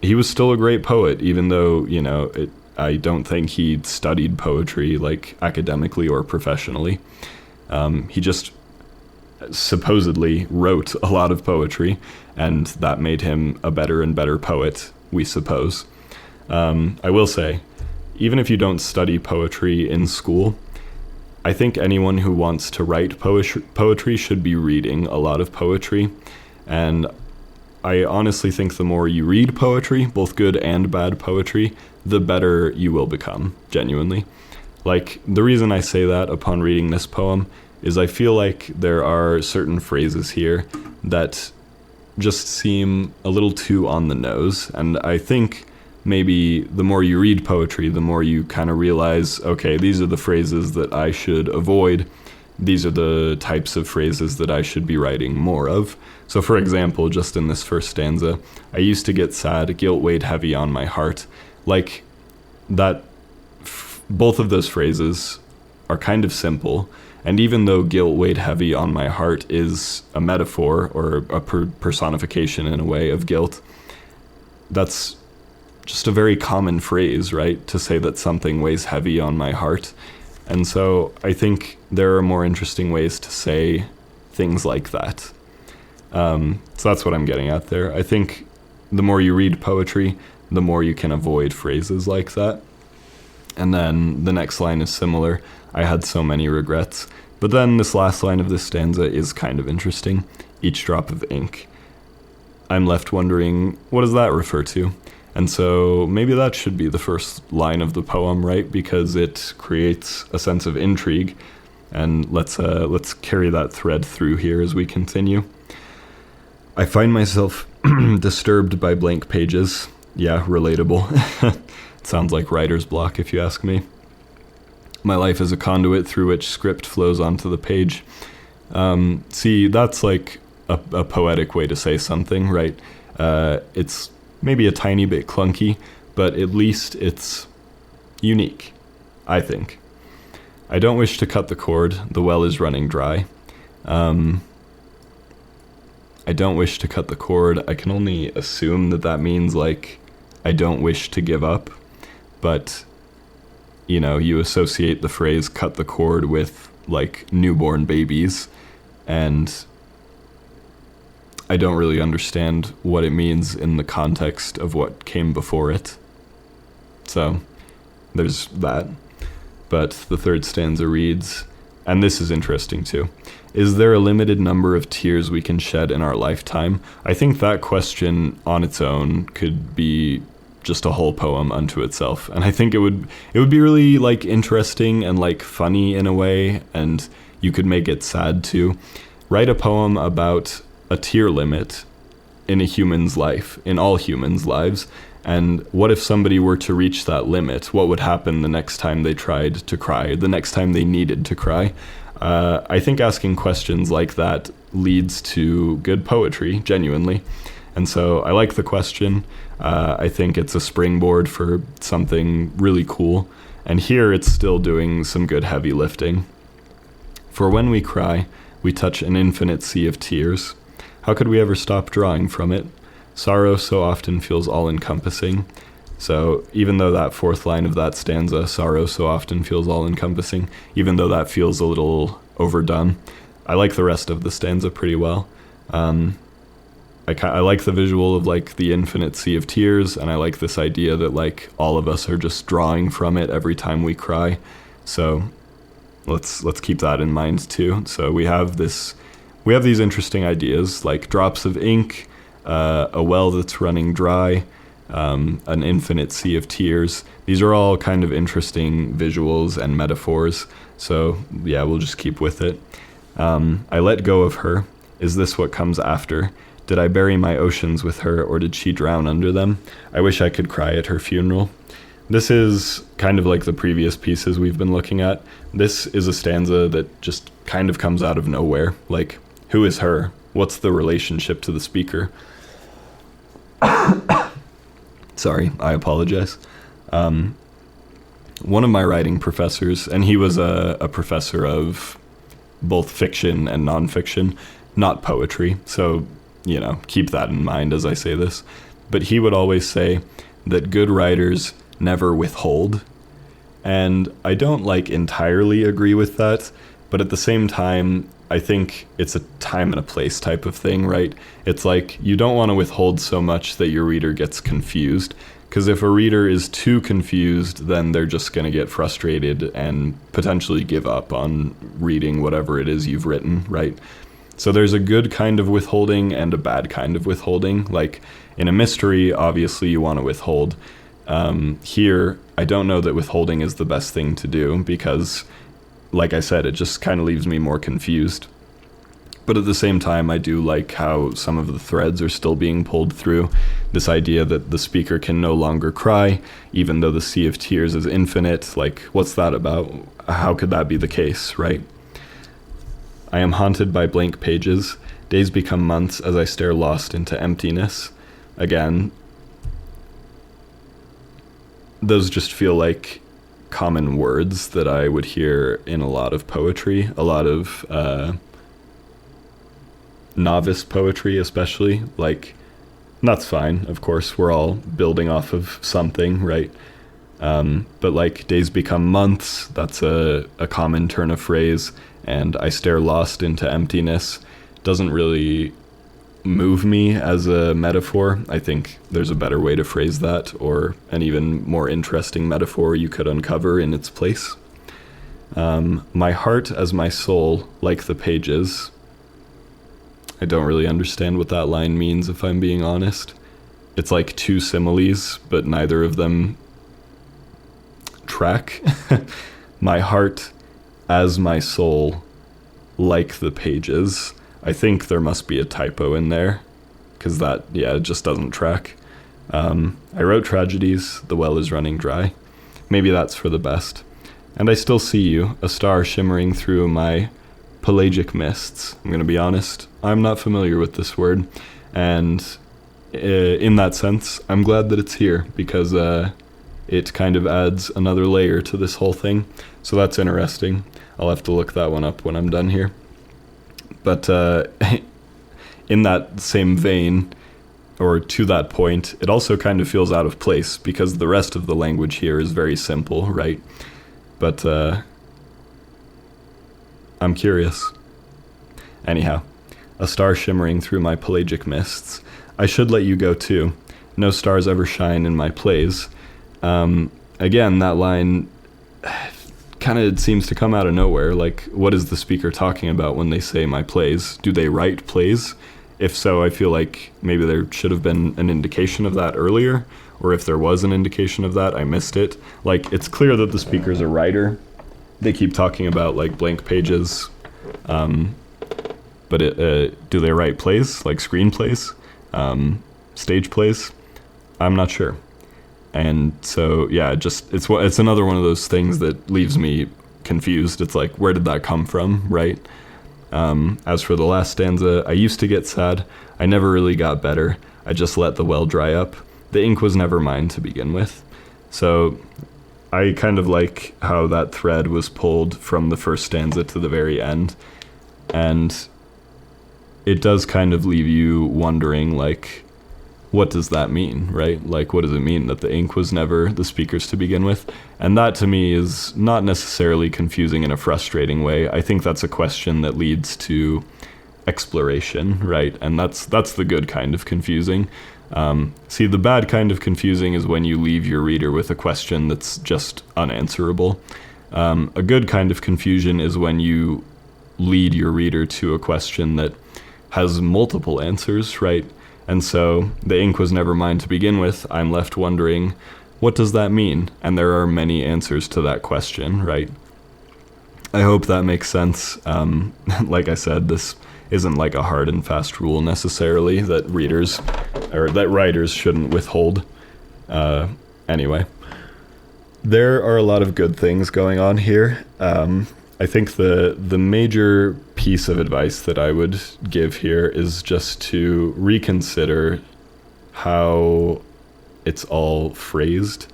he was still a great poet, even though, you know, I don't think he studied poetry like academically or professionally. He just supposedly wrote a lot of poetry, and that made him a better and better poet, we suppose. I will say, even if you don't study poetry in school, I think anyone who wants to write poetry should be reading a lot of poetry. And I honestly think the more you read poetry, both good and bad poetry, the better you will become, genuinely. Like, the reason I say that upon reading this poem is I feel like there are certain phrases here that just seem a little too on the nose, and I think maybe the more you read poetry, the more you kind of realize, okay, these are the phrases that I should avoid. These are the types of phrases that I should be writing more of. So for example, just in this first stanza, I used to get sad, guilt weighed heavy on my heart. Like, that, both of those phrases are kind of simple, and even though guilt weighed heavy on my heart is a metaphor or a personification in a way of guilt, that's just a very common phrase, right? To say that something weighs heavy on my heart. And so I think there are more interesting ways to say things like that. So that's what I'm getting at there. I think the more you read poetry, the more you can avoid phrases like that. And then the next line is similar. I had so many regrets. But then this last line of this stanza is kind of interesting. Each drop of ink. I'm left wondering, what does that refer to? And so maybe that should be the first line of the poem, right? Because it creates a sense of intrigue. And let's carry that thread through here as we continue. I find myself disturbed by blank pages. Yeah, relatable. It sounds like writer's block, if you ask me. My life is a conduit through which script flows onto the page. See, that's like a poetic way to say something, right? It's maybe a tiny bit clunky, but at least it's unique, I think. I don't wish to cut the cord, the well is running dry. I don't wish to cut the cord. I can only assume that that means, like, I don't wish to give up, but, you know, you associate the phrase cut the cord with, like, newborn babies, and I don't really understand what it means in the context of what came before it. So, there's that. But the third stanza reads, and this is interesting too, is there a limited number of tears we can shed in our lifetime? I think that question on its own could be just a whole poem unto itself. And I think it would be really, like, interesting and, like, funny in a way, and you could make it sad too. Write a poem about a tear limit in a human's life, in all humans' lives, and what if somebody were to reach that limit? What would happen the next time they tried to cry, the next time they needed to cry? I think asking questions like that leads to good poetry, genuinely. And so I like the question. I think it's a springboard for something really cool. And here it's still doing some good heavy lifting. For when we cry, We touch an infinite sea of tears. How could we ever stop drawing from it? Sorrow so often feels all-encompassing. So even though that fourth line of that stanza, sorrow so often feels all-encompassing, even though that feels a little overdone, I like the rest of the stanza pretty well. I like the visual of like the infinite sea of tears, and I like this idea that like all of us are just drawing from it every time we cry. So let's keep that in mind too. So we have these interesting ideas like drops of ink, a well that's running dry, an infinite sea of tears. These are all kind of interesting visuals and metaphors. So yeah, we'll just keep with it. I let go of her. Is this what comes after? Did I bury my oceans with her, or did she drown under them? I wish I could cry at her funeral. This is kind of like the previous pieces we've been looking at. This is a stanza that just kind of comes out of nowhere. Like, who is her? What's the relationship to the speaker? Sorry, I apologize. One of my writing professors, and he was a professor of both fiction and nonfiction, not poetry, so, you know, keep that in mind as I say this. But he would always say that good writers never withhold. And I don't like entirely agree with that, but at the same time, I think it's a time and a place type of thing, right? It's like you don't want to withhold so much that your reader gets confused, because if a reader is too confused, then they're just going to get frustrated and potentially give up on reading whatever it is you've written, right? So there's a good kind of withholding and a bad kind of withholding. Like in a mystery, obviously you want to withhold. Here, I don't know that withholding is the best thing to do because, like I said, it just kind of leaves me more confused. But at the same time, I do like how some of the threads are still being pulled through. This idea that the speaker can no longer cry, even though the sea of tears is infinite. Like, what's that about? How could that be the case, right? I am haunted by blank pages. Days become months as I stare lost into emptiness. Again, those just feel like common words that I would hear in a lot of poetry, a lot of novice poetry especially. Like, that's fine, of course, we're all building off of something, right? But like, days become months, that's a common turn of phrase, and I stare lost into emptiness doesn't really move me as a metaphor. I think there's a better way to phrase that, or an even more interesting metaphor you could uncover in its place. My heart as my soul, like the pages. I don't really understand what that line means, if I'm being honest. It's like two similes, but neither of them track. My heart as my soul, like the pages. I think there must be a typo in there, because that, yeah, it just doesn't track. I wrote tragedies, the well is running dry. Maybe that's for the best. And I still see you, a star shimmering through my pelagic mists. I'm going to be honest, I'm not familiar with this word, and in that sense, I'm glad that it's here, because it kind of adds another layer to this whole thing. So that's interesting. I'll have to look that one up when I'm done here. But in that same vein, or to that point, it also kind of feels out of place because the rest of the language here is very simple, right? But I'm curious. Anyhow, a star shimmering through my pelagic mists. I should let you go too. No stars ever shine in my plays. Again, that line kind of seems to come out of nowhere. Like, what is the speaker talking about when they say my plays? Do they write plays? If so, I feel like maybe there should have been an indication of that earlier, or if there was an indication of that, I missed it. Like, it's clear that the speaker's a writer. They keep talking about, like, blank pages. But do they write plays, like screenplays, stage plays? I'm not sure. And so, yeah, it's another one of those things that leaves me confused. It's like, where did that come from, right? As for the last stanza, I used to get sad. I never really got better. I just let the well dry up. The ink was never mine to begin with. So I kind of like how that thread was pulled from the first stanza to the very end. And it does kind of leave you wondering, like, what does that mean, right? Like, what does it mean that the ink was never the speaker's to begin with? And that, to me, is not necessarily confusing in a frustrating way. I think that's a question that leads to exploration, right? And that's the good kind of confusing. See, the bad kind of confusing is when you leave your reader with a question that's just unanswerable. A good kind of confusion is when you lead your reader to a question that has multiple answers, right? And so the ink was never mine to begin with. I'm left wondering, what does that mean? And there are many answers to that question, right? I hope that makes sense. Like I said, this isn't like a hard and fast rule necessarily that writers shouldn't withhold. Anyway, there are a lot of good things going on here. I think the major piece of advice that I would give here is just to reconsider how it's all phrased.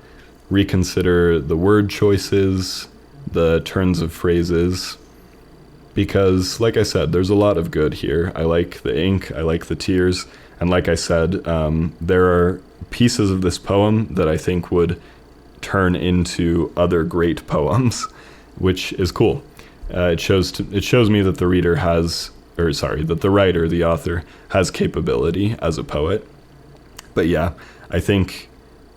Reconsider the word choices, the turns of phrases, because, like I said, there's a lot of good here. I like the ink, I like the tears, and like I said, there are pieces of this poem that I think would turn into other great poems, which is cool. It shows me that the writer, the author, has capability as a poet. But yeah, I think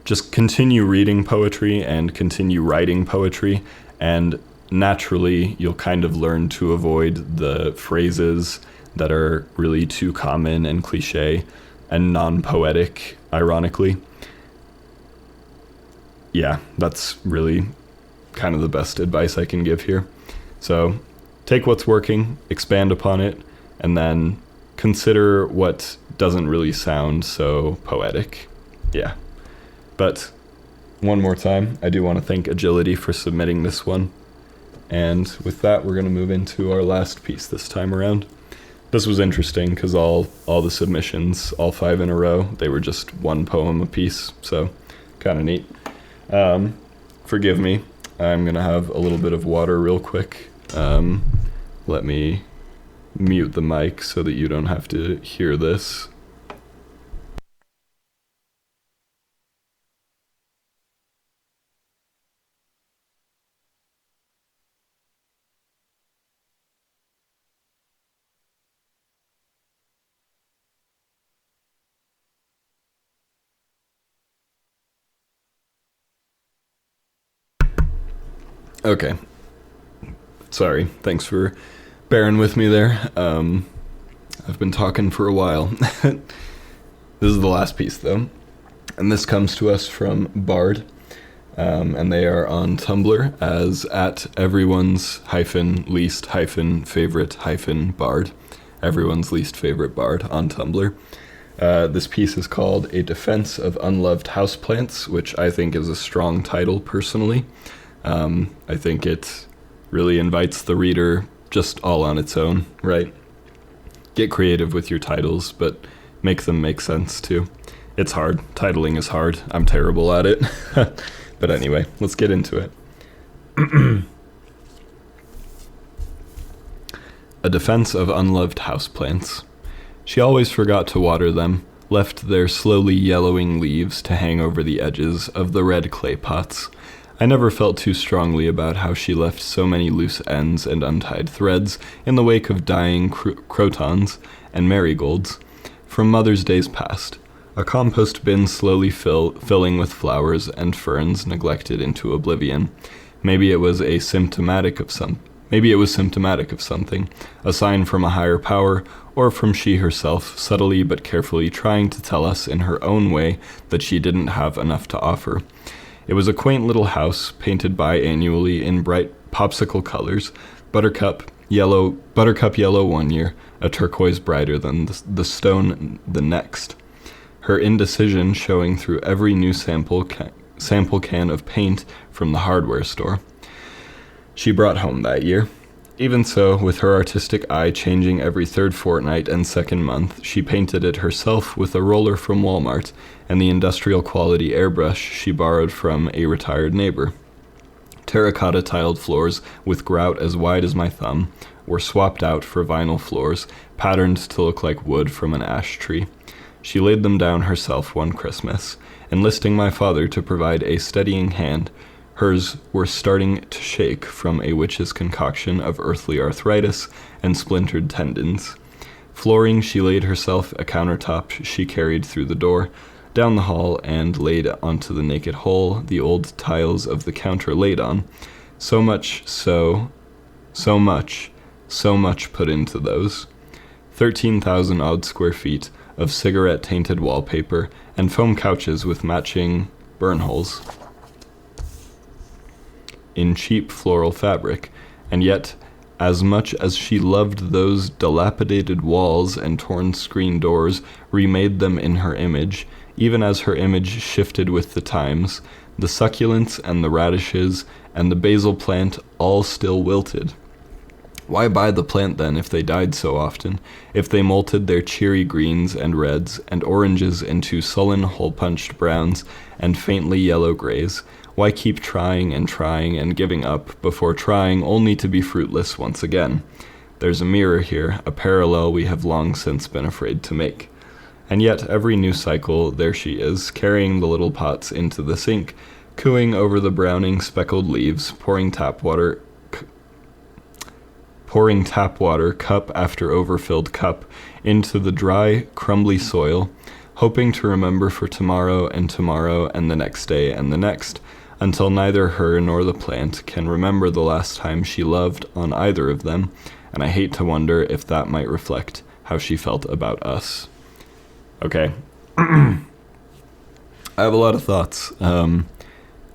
just continue reading poetry and continue writing poetry, and naturally you'll kind of learn to avoid the phrases that are really too common and cliche and non-poetic, ironically. Yeah, that's really kind of the best advice I can give here. So take what's working, expand upon it, and then consider what doesn't really sound so poetic. Yeah. But one more time, I do want to thank Agility for submitting this one. And with that, we're going to move into our last piece this time around. This was interesting because all the submissions, all 5 in a row, they were just one poem apiece, so kind of neat. Forgive me, I'm going to have a little bit of water real quick. Let me mute the mic so that you don't have to hear this. Okay. Sorry. Thanks for bearing with me there. I've been talking for a while. This is the last piece, though. And this comes to us from Bard. And they are on Tumblr as at everyone's least favorite bard. Everyone's least favorite bard on Tumblr. This piece is called A Defense of Unloved Houseplants, which I think is a strong title, personally. I think it really invites the reader just all on its own, right? Get creative with your titles, but make them make sense, too. It's hard. Titling is hard. I'm terrible at it. But anyway, let's get into it. A Defense of Unloved Houseplants. She always forgot to water them, left their slowly yellowing leaves to hang over the edges of the red clay pots. I never felt too strongly about how she left so many loose ends and untied threads in the wake of dying crotons and marigolds from Mother's days past. A compost bin slowly filling with flowers and ferns neglected into oblivion. Maybe it was symptomatic of something, a sign from a higher power, or from she herself, subtly but carefully trying to tell us in her own way that she didn't have enough to offer. It was a quaint little house, painted biannually in bright popsicle colors, buttercup yellow one year, a turquoise brighter than the stone the next. Her indecision showing through every new sample can of paint from the hardware store she brought home that year. Even so, with her artistic eye changing every third fortnight and second month, she painted it herself with a roller from Walmart and the industrial quality airbrush she borrowed from a retired neighbor. Terracotta tiled floors with grout as wide as my thumb were swapped out for vinyl floors, patterned to look like wood from an ash tree. She laid them down herself one Christmas, enlisting my father to provide a steadying hand. Hers were starting to shake from a witch's concoction of earthly arthritis and splintered tendons. Flooring she laid herself, a countertop she carried through the door, down the hall, and laid onto the naked hole the old tiles of the counter laid on. So much put into those. 13,000 odd square feet of cigarette-tainted wallpaper and foam couches with matching burn holes in cheap floral fabric, and yet, as much as she loved those dilapidated walls and torn screen doors, remade them in her image, even as her image shifted with the times, the succulents and the radishes and the basil plant all still wilted. Why buy the plant then if they died so often, if they molted their cheery greens and reds and oranges into sullen hole-punched browns and faintly yellow grays? Why keep trying and giving up before trying only to be fruitless once again? There's a mirror here, a parallel we have long since been afraid to make. And yet every new cycle, there she is, carrying the little pots into the sink, cooing over the browning speckled leaves, pouring tap water, cup after overfilled cup, into the dry, crumbly soil, hoping to remember for tomorrow and the next day and the next, until neither her nor the plant can remember the last time she loved on either of them, and I hate to wonder if that might reflect how she felt about us. Okay. I have a lot of thoughts.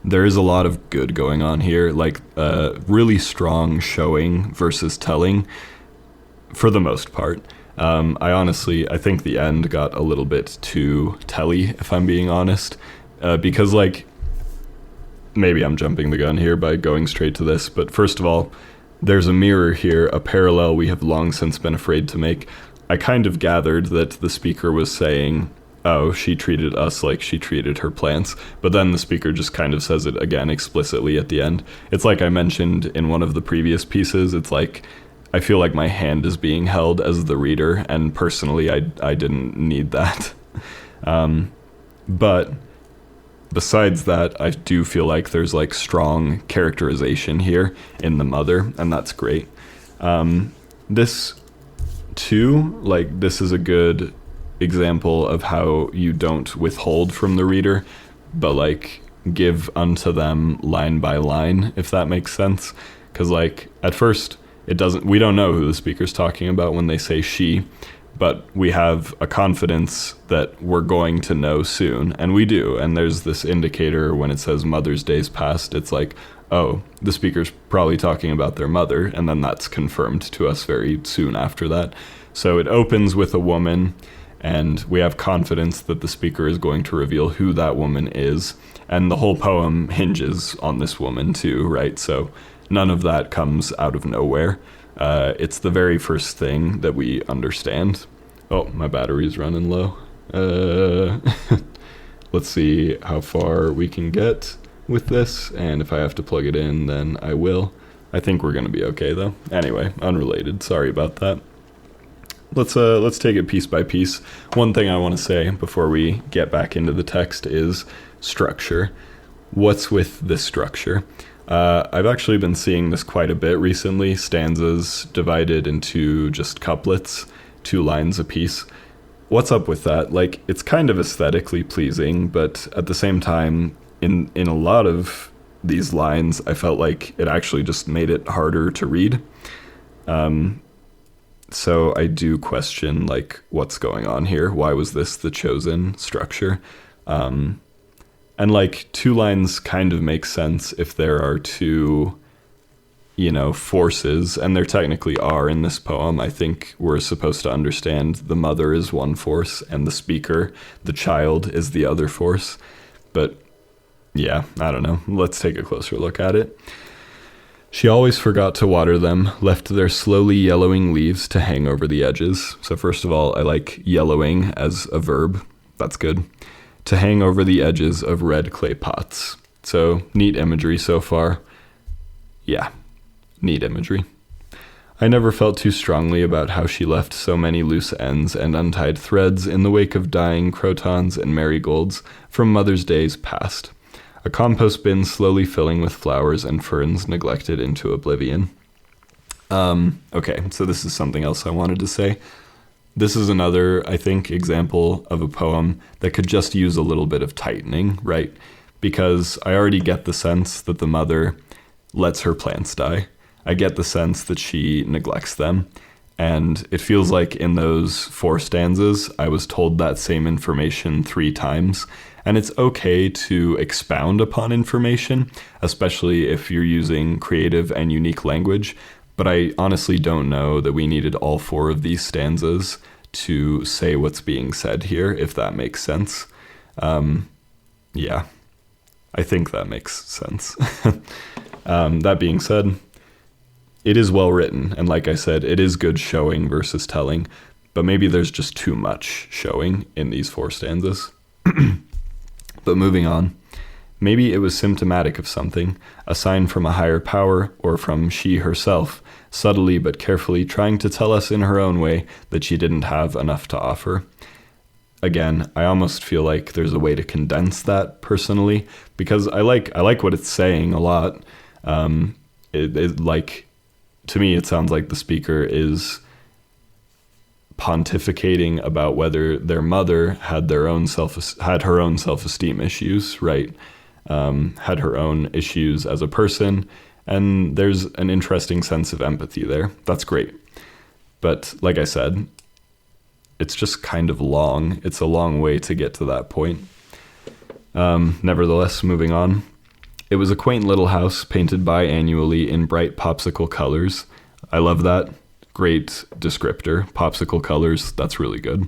There is a lot of good going on here, like really strong showing versus telling for the most part. I think the end got a little bit too telly, if I'm being honest, because like, maybe I'm jumping the gun here by going straight to this, but first of all, there's a mirror here, a parallel we have long since been afraid to make. I kind of gathered that the speaker was saying, oh, she treated us like she treated her plants, but then the speaker just kind of says it again explicitly at the end. It's like I mentioned in one of the previous pieces, it's like, I feel like my hand is being held as the reader, and personally, I didn't need that. But besides that, I do feel like there's like strong characterization here in the mother, and that's great. This too, like, this is a good example of how you don't withhold from the reader, but like give unto them line by line, if that makes sense. Because like at first we don't know who the speaker's talking about when they say she, but we have a confidence that we're going to know soon, and we do. And there's this indicator when it says Mother's Day's past, it's like, oh, the speaker's probably talking about their mother, and then that's confirmed to us very soon after that. So it opens with a woman, and we have confidence that the speaker is going to reveal who that woman is, and the whole poem hinges on this woman too, right? So none of that comes out of nowhere. It's the very first thing that we understand. Oh, my battery's running low. Let's see how far we can get with this, and if I have to plug it in, then I will. I think we're gonna be okay though. Anyway, unrelated, sorry about that. Let's take it piece by piece. One thing I want to say before we get back into the text is structure. What's with this structure? I've actually been seeing this quite a bit recently, stanzas divided into just couplets, 2 lines apiece. What's up with that? Like, it's kind of aesthetically pleasing, but at the same time, in a lot of these lines, I felt like it actually just made it harder to read. So I do question, like, what's going on here? Why was this the chosen structure? And, like, 2 lines kind of make sense if there are 2, forces, and there technically are in this poem. I think we're supposed to understand the mother is one force, and the speaker, the child, is the other force. But, yeah, I don't know. Let's take a closer look at it. She always forgot to water them, left their slowly yellowing leaves to hang over the edges. So first of all, I like yellowing as a verb. That's good. To hang over the edges of red clay pots. So neat imagery so far. Yeah, neat imagery. I never felt too strongly about how she left so many loose ends and untied threads in the wake of dying crotons and marigolds from Mother's Days past. A compost bin slowly filling with flowers and ferns neglected into oblivion. Okay, so this is something else I wanted to say. This is another, I think, example of a poem that could just use a little bit of tightening, right? Because I already get the sense that the mother lets her plants die. I get the sense that she neglects them. And it feels like in those 4 stanzas, I was told that same information 3 times. And it's okay to expound upon information, especially if you're using creative and unique language. But I honestly don't know that we needed all 4 of these stanzas to say what's being said here, if that makes sense. Yeah, I think that makes sense. That being said, it is well written, and like I said, it is good showing versus telling, but maybe there's just too much showing in these 4 stanzas. But moving on, maybe it was symptomatic of something, a sign from a higher power or from she herself, subtly but carefully trying to tell us in her own way that she didn't have enough to offer. Again, I almost feel like there's a way to condense that personally, because I like what it's saying a lot. To me, it sounds like the speaker is pontificating about whether their mother had her own self-esteem issues, right? Had her own issues as a person, and there's an interesting sense of empathy there. That's great. But like I said, it's just kind of long. It's a long way to get to that point. Nevertheless, moving on. It was a quaint little house painted biannually in bright popsicle colors. I love that. Great descriptor. Popsicle colors, that's really good.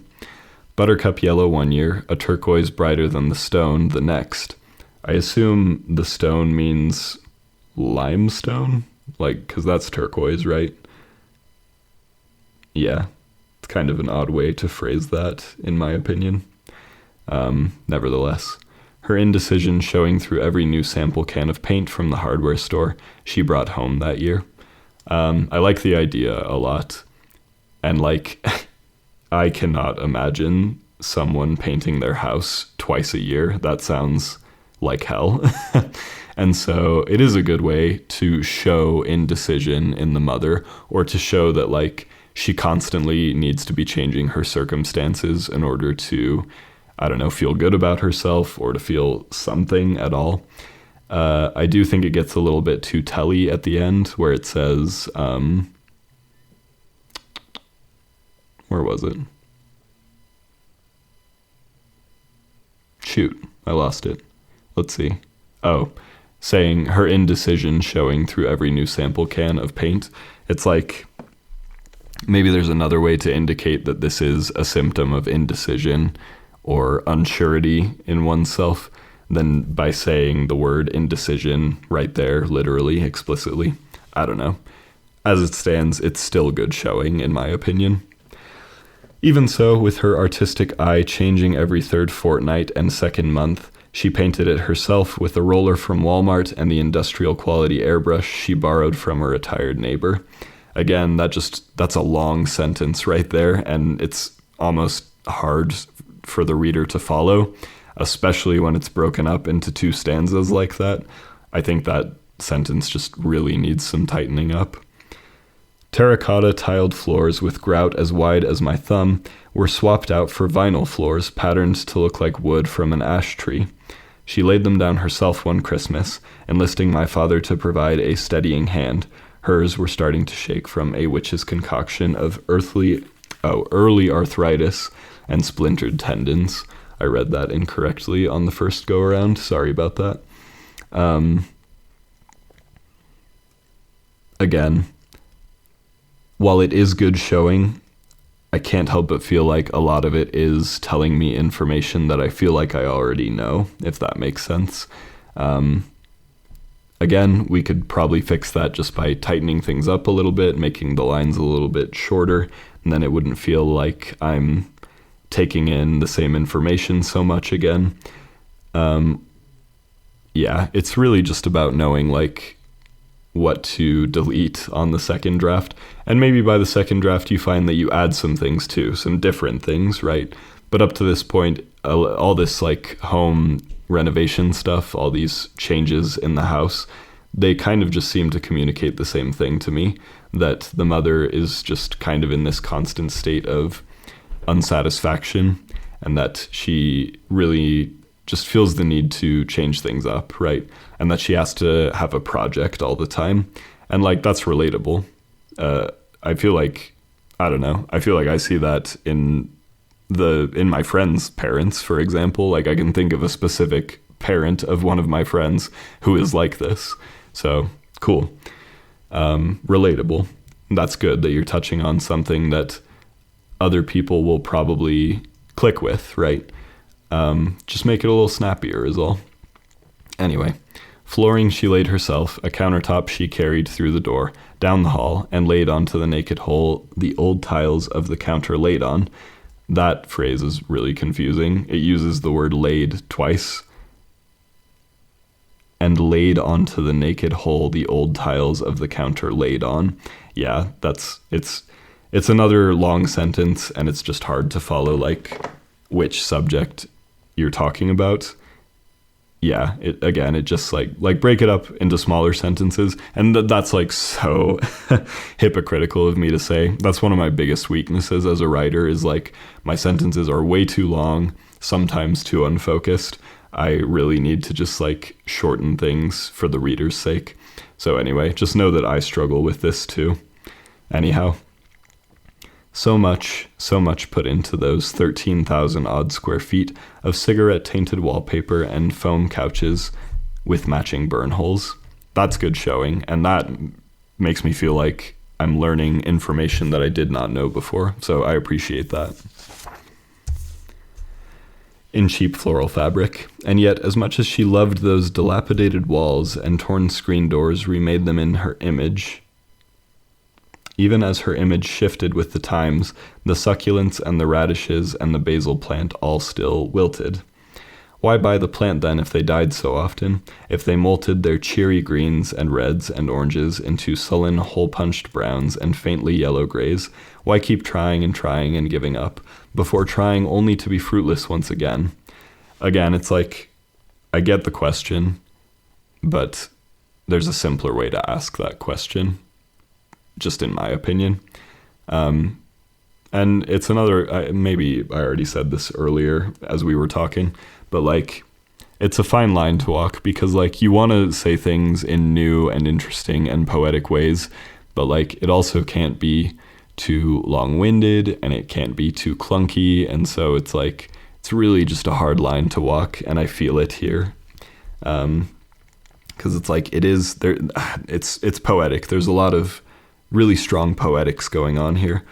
Buttercup yellow one year, a turquoise brighter than the stone the next. I assume the stone means limestone? Because that's turquoise, right? Yeah, it's kind of an odd way to phrase that, in my opinion. Nevertheless, her indecision showing through every new sample can of paint from the hardware store she brought home that year. I like the idea a lot. And I cannot imagine someone painting their house twice a year. That sounds like hell. And so it is a good way to show indecision in the mother, or to show that she constantly needs to be changing her circumstances in order to, I don't know, feel good about herself or to feel something at all. I do think it gets a little bit too telly at the end, where it says, where was it? Shoot, I lost it. Let's see. Oh, saying her indecision showing through every new sample can of paint. It's like, maybe there's another way to indicate that this is a symptom of indecision or unsurety in oneself than by saying the word indecision right there, literally, explicitly. I don't know. As it stands, it's still good showing, in my opinion. Even so, with her artistic eye changing every 3rd fortnight and 2nd month, she painted it herself with a roller from Walmart and the industrial quality airbrush she borrowed from a retired neighbor. Again, that's a long sentence right there, and it's almost hard for the reader to follow, especially when it's broken up into 2 stanzas like that. I think that sentence just really needs some tightening up. Terracotta tiled floors with grout as wide as my thumb were swapped out for vinyl floors patterned to look like wood from an ash tree. She laid them down herself one Christmas, enlisting my father to provide a steadying hand. Hers were starting to shake from a witch's concoction of early arthritis and splintered tendons. I read that incorrectly on the first go-around. Sorry about that. Again, while it is good showing, I can't help but feel like a lot of it is telling me information that I feel like I already know, if that makes sense. Again, we could probably fix that just by tightening things up a little bit, making the lines a little bit shorter, and then it wouldn't feel like I'm taking in the same information so much again. Yeah, it's really just about knowing what to delete on the second draft. And maybe by the second draft you find that you add some things too, some different things, right? But up to this point, all this like home renovation stuff, all these changes in the house, they kind of just seem to communicate the same thing to me, that the mother is just kind of in this constant state of unsatisfaction, and that she really just feels the need to change things up, right? And that she has to have a project all the time. And like, that's relatable. I feel like, I don't know, I feel like I see that in my friends' parents, for example. Like, I can think of a specific parent of one of my friends who is like this. So cool. Relatable. That's good that you're touching on something that other people will probably click with, right? Just make it a little snappier is all. Anyway, flooring she laid herself, a countertop she carried through the door, down the hall, and laid onto the naked hole the old tiles of the counter laid on. That phrase is really confusing. It uses the word laid twice. And laid onto the naked hole the old tiles of the counter laid on. Yeah, it's another long sentence, and it's just hard to follow like which subject you're talking about. Yeah, it just like break it up into smaller sentences, and that's like so hypocritical of me to say. That's one of my biggest weaknesses as a writer, is like my sentences are way too long, sometimes too unfocused. I really need to just like shorten things for the reader's sake. So anyway, just know that I struggle with this too. Anyhow, so much put into those 13,000 odd square feet of cigarette-tainted wallpaper and foam couches with matching burn holes. That's good showing, and that makes me feel like I'm learning information that I did not know before, so I appreciate that. In cheap floral fabric, and yet as much as she loved those dilapidated walls and torn screen doors remade them in her image, even as her image shifted with the times, the succulents and the radishes and the basil plant all still wilted. Why buy the plant then if they died so often, if they molted their cheery greens and reds and oranges into sullen hole-punched browns and faintly yellow grays? Why keep trying and giving up, before trying only to be fruitless once again? Again, it's like, I get the question, but there's a simpler way to ask that question, just in my opinion. And it's another, maybe I already said this earlier as we were talking, but like, it's a fine line to walk, because like, you want to say things in new and interesting and poetic ways, but like, it also can't be too long-winded and it can't be too clunky. And so it's like, it's really just a hard line to walk, and I feel it here. Because it's like, it is there, it's poetic. There's a lot of really strong poetics going on here,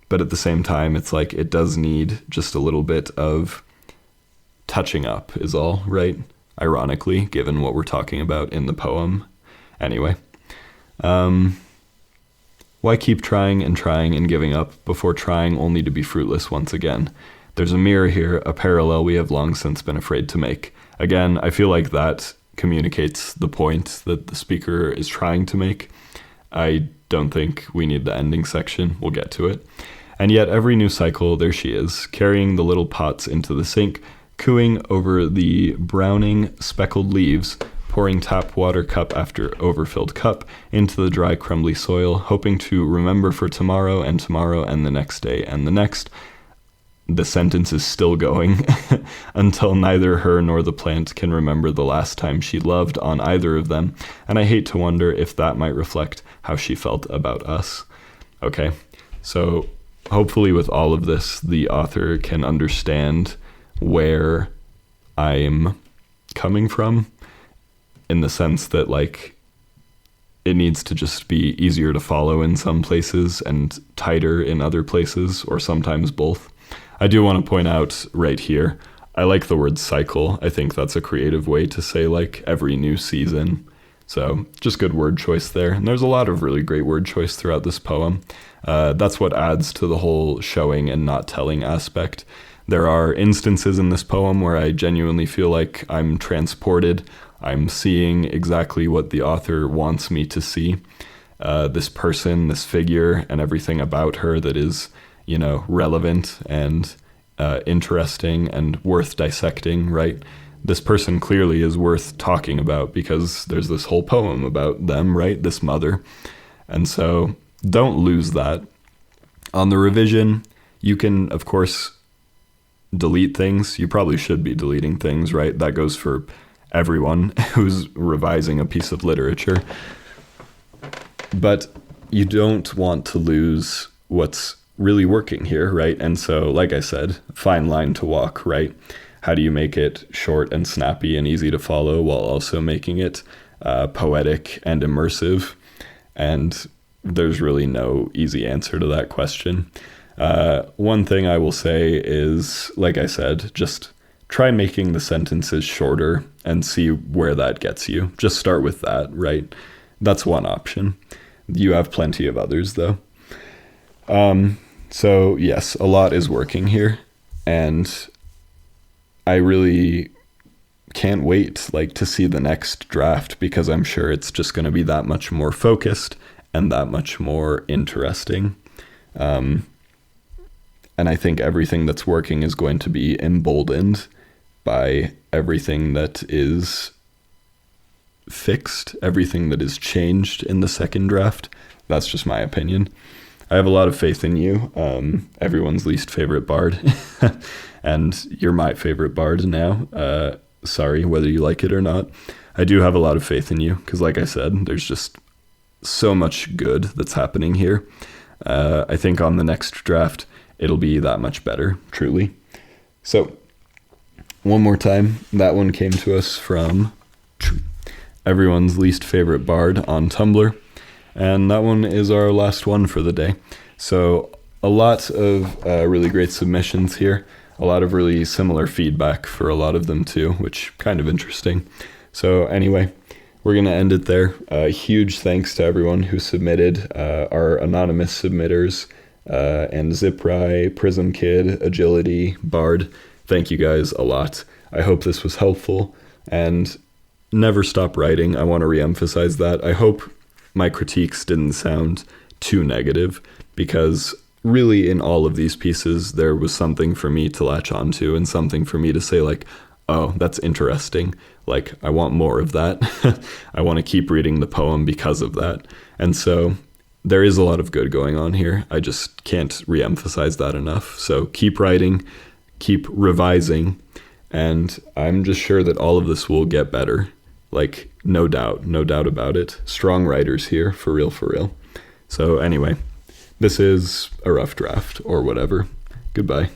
but at the same time, it's like, it does need just a little bit of touching up is all, right? Ironically, given what we're talking about in the poem. Anyway, why keep trying and giving up before trying only to be fruitless once again? There's a mirror here, a parallel we have long since been afraid to make. Again, I feel like that communicates the point that the speaker is trying to make. I don't think we need the ending section. We'll get to it. And yet every new cycle, there she is, carrying the little pots into the sink, cooing over the browning, speckled leaves, pouring tap water cup after overfilled cup into the dry, crumbly soil, hoping to remember for tomorrow and the next day and the next. The sentence is still going until neither her nor the plant can remember the last time she loved on either of them, and I hate to wonder if that might reflect how she felt about us. Okay, so hopefully with all of this, the author can understand where I'm coming from, in the sense that, like, it needs to just be easier to follow in some places and tighter in other places, or sometimes both. I do want to point out right here, I like the word cycle. I think that's a creative way to say, like, every new season. So just good word choice there. And there's a lot of really great word choice throughout this poem. That's what adds to the whole showing and not telling aspect. There are instances in this poem where I genuinely feel like I'm transported I'm seeing exactly what the author wants me to see. This person, this figure, and everything about her that is, relevant and interesting and worth dissecting, right? This person clearly is worth talking about because there's this whole poem about them, right? This mother. And so don't lose that. On the revision, you can, of course, delete things. You probably should be deleting things, right? That goes for everyone who's revising a piece of literature. But you don't want to lose what's really working here, right? And so, like I said, fine line to walk, right? How do you make it short and snappy and easy to follow while also making it poetic and immersive? And there's really no easy answer to that question. One thing I will say is, like I said, just try making the sentences shorter and see where that gets you. Just start with that, right? That's one option. You have plenty of others, though. So yes, a lot is working here, and I really can't wait to see the next draft, because I'm sure it's just going to be that much more focused and that much more interesting. And I think everything that's working is going to be emboldened by everything that is fixed, everything that is changed in the second draft. That's just my opinion. I have a lot of faith in you, everyone's least favorite bard, and you're my favorite bard now. Sorry, whether you like it or not. I do have a lot of faith in you, because like I said, there's just so much good that's happening here. I think on the next draft, it'll be that much better, truly. So, one more time, that one came to us from everyone's least favorite bard on Tumblr. And that one is our last one for the day. So a lot of really great submissions here. A lot of really similar feedback for a lot of them too, which kind of interesting. So anyway, we're going to end it there. Huge thanks to everyone who submitted, our anonymous submitters, and Zippry, prismkidd, Agility, Bard. Thank you guys a lot. I hope this was helpful, and never stop writing. I want to reemphasize that. I hope my critiques didn't sound too negative, because really in all of these pieces, there was something for me to latch onto and something for me to say oh, that's interesting. I want more of that. I want to keep reading the poem because of that. And so there is a lot of good going on here. I just can't reemphasize that enough. So keep writing, keep revising, and I'm just sure that all of this will get better. No doubt about it. Strong writers here, for real. So anyway, this is a rough draft, or whatever. Goodbye.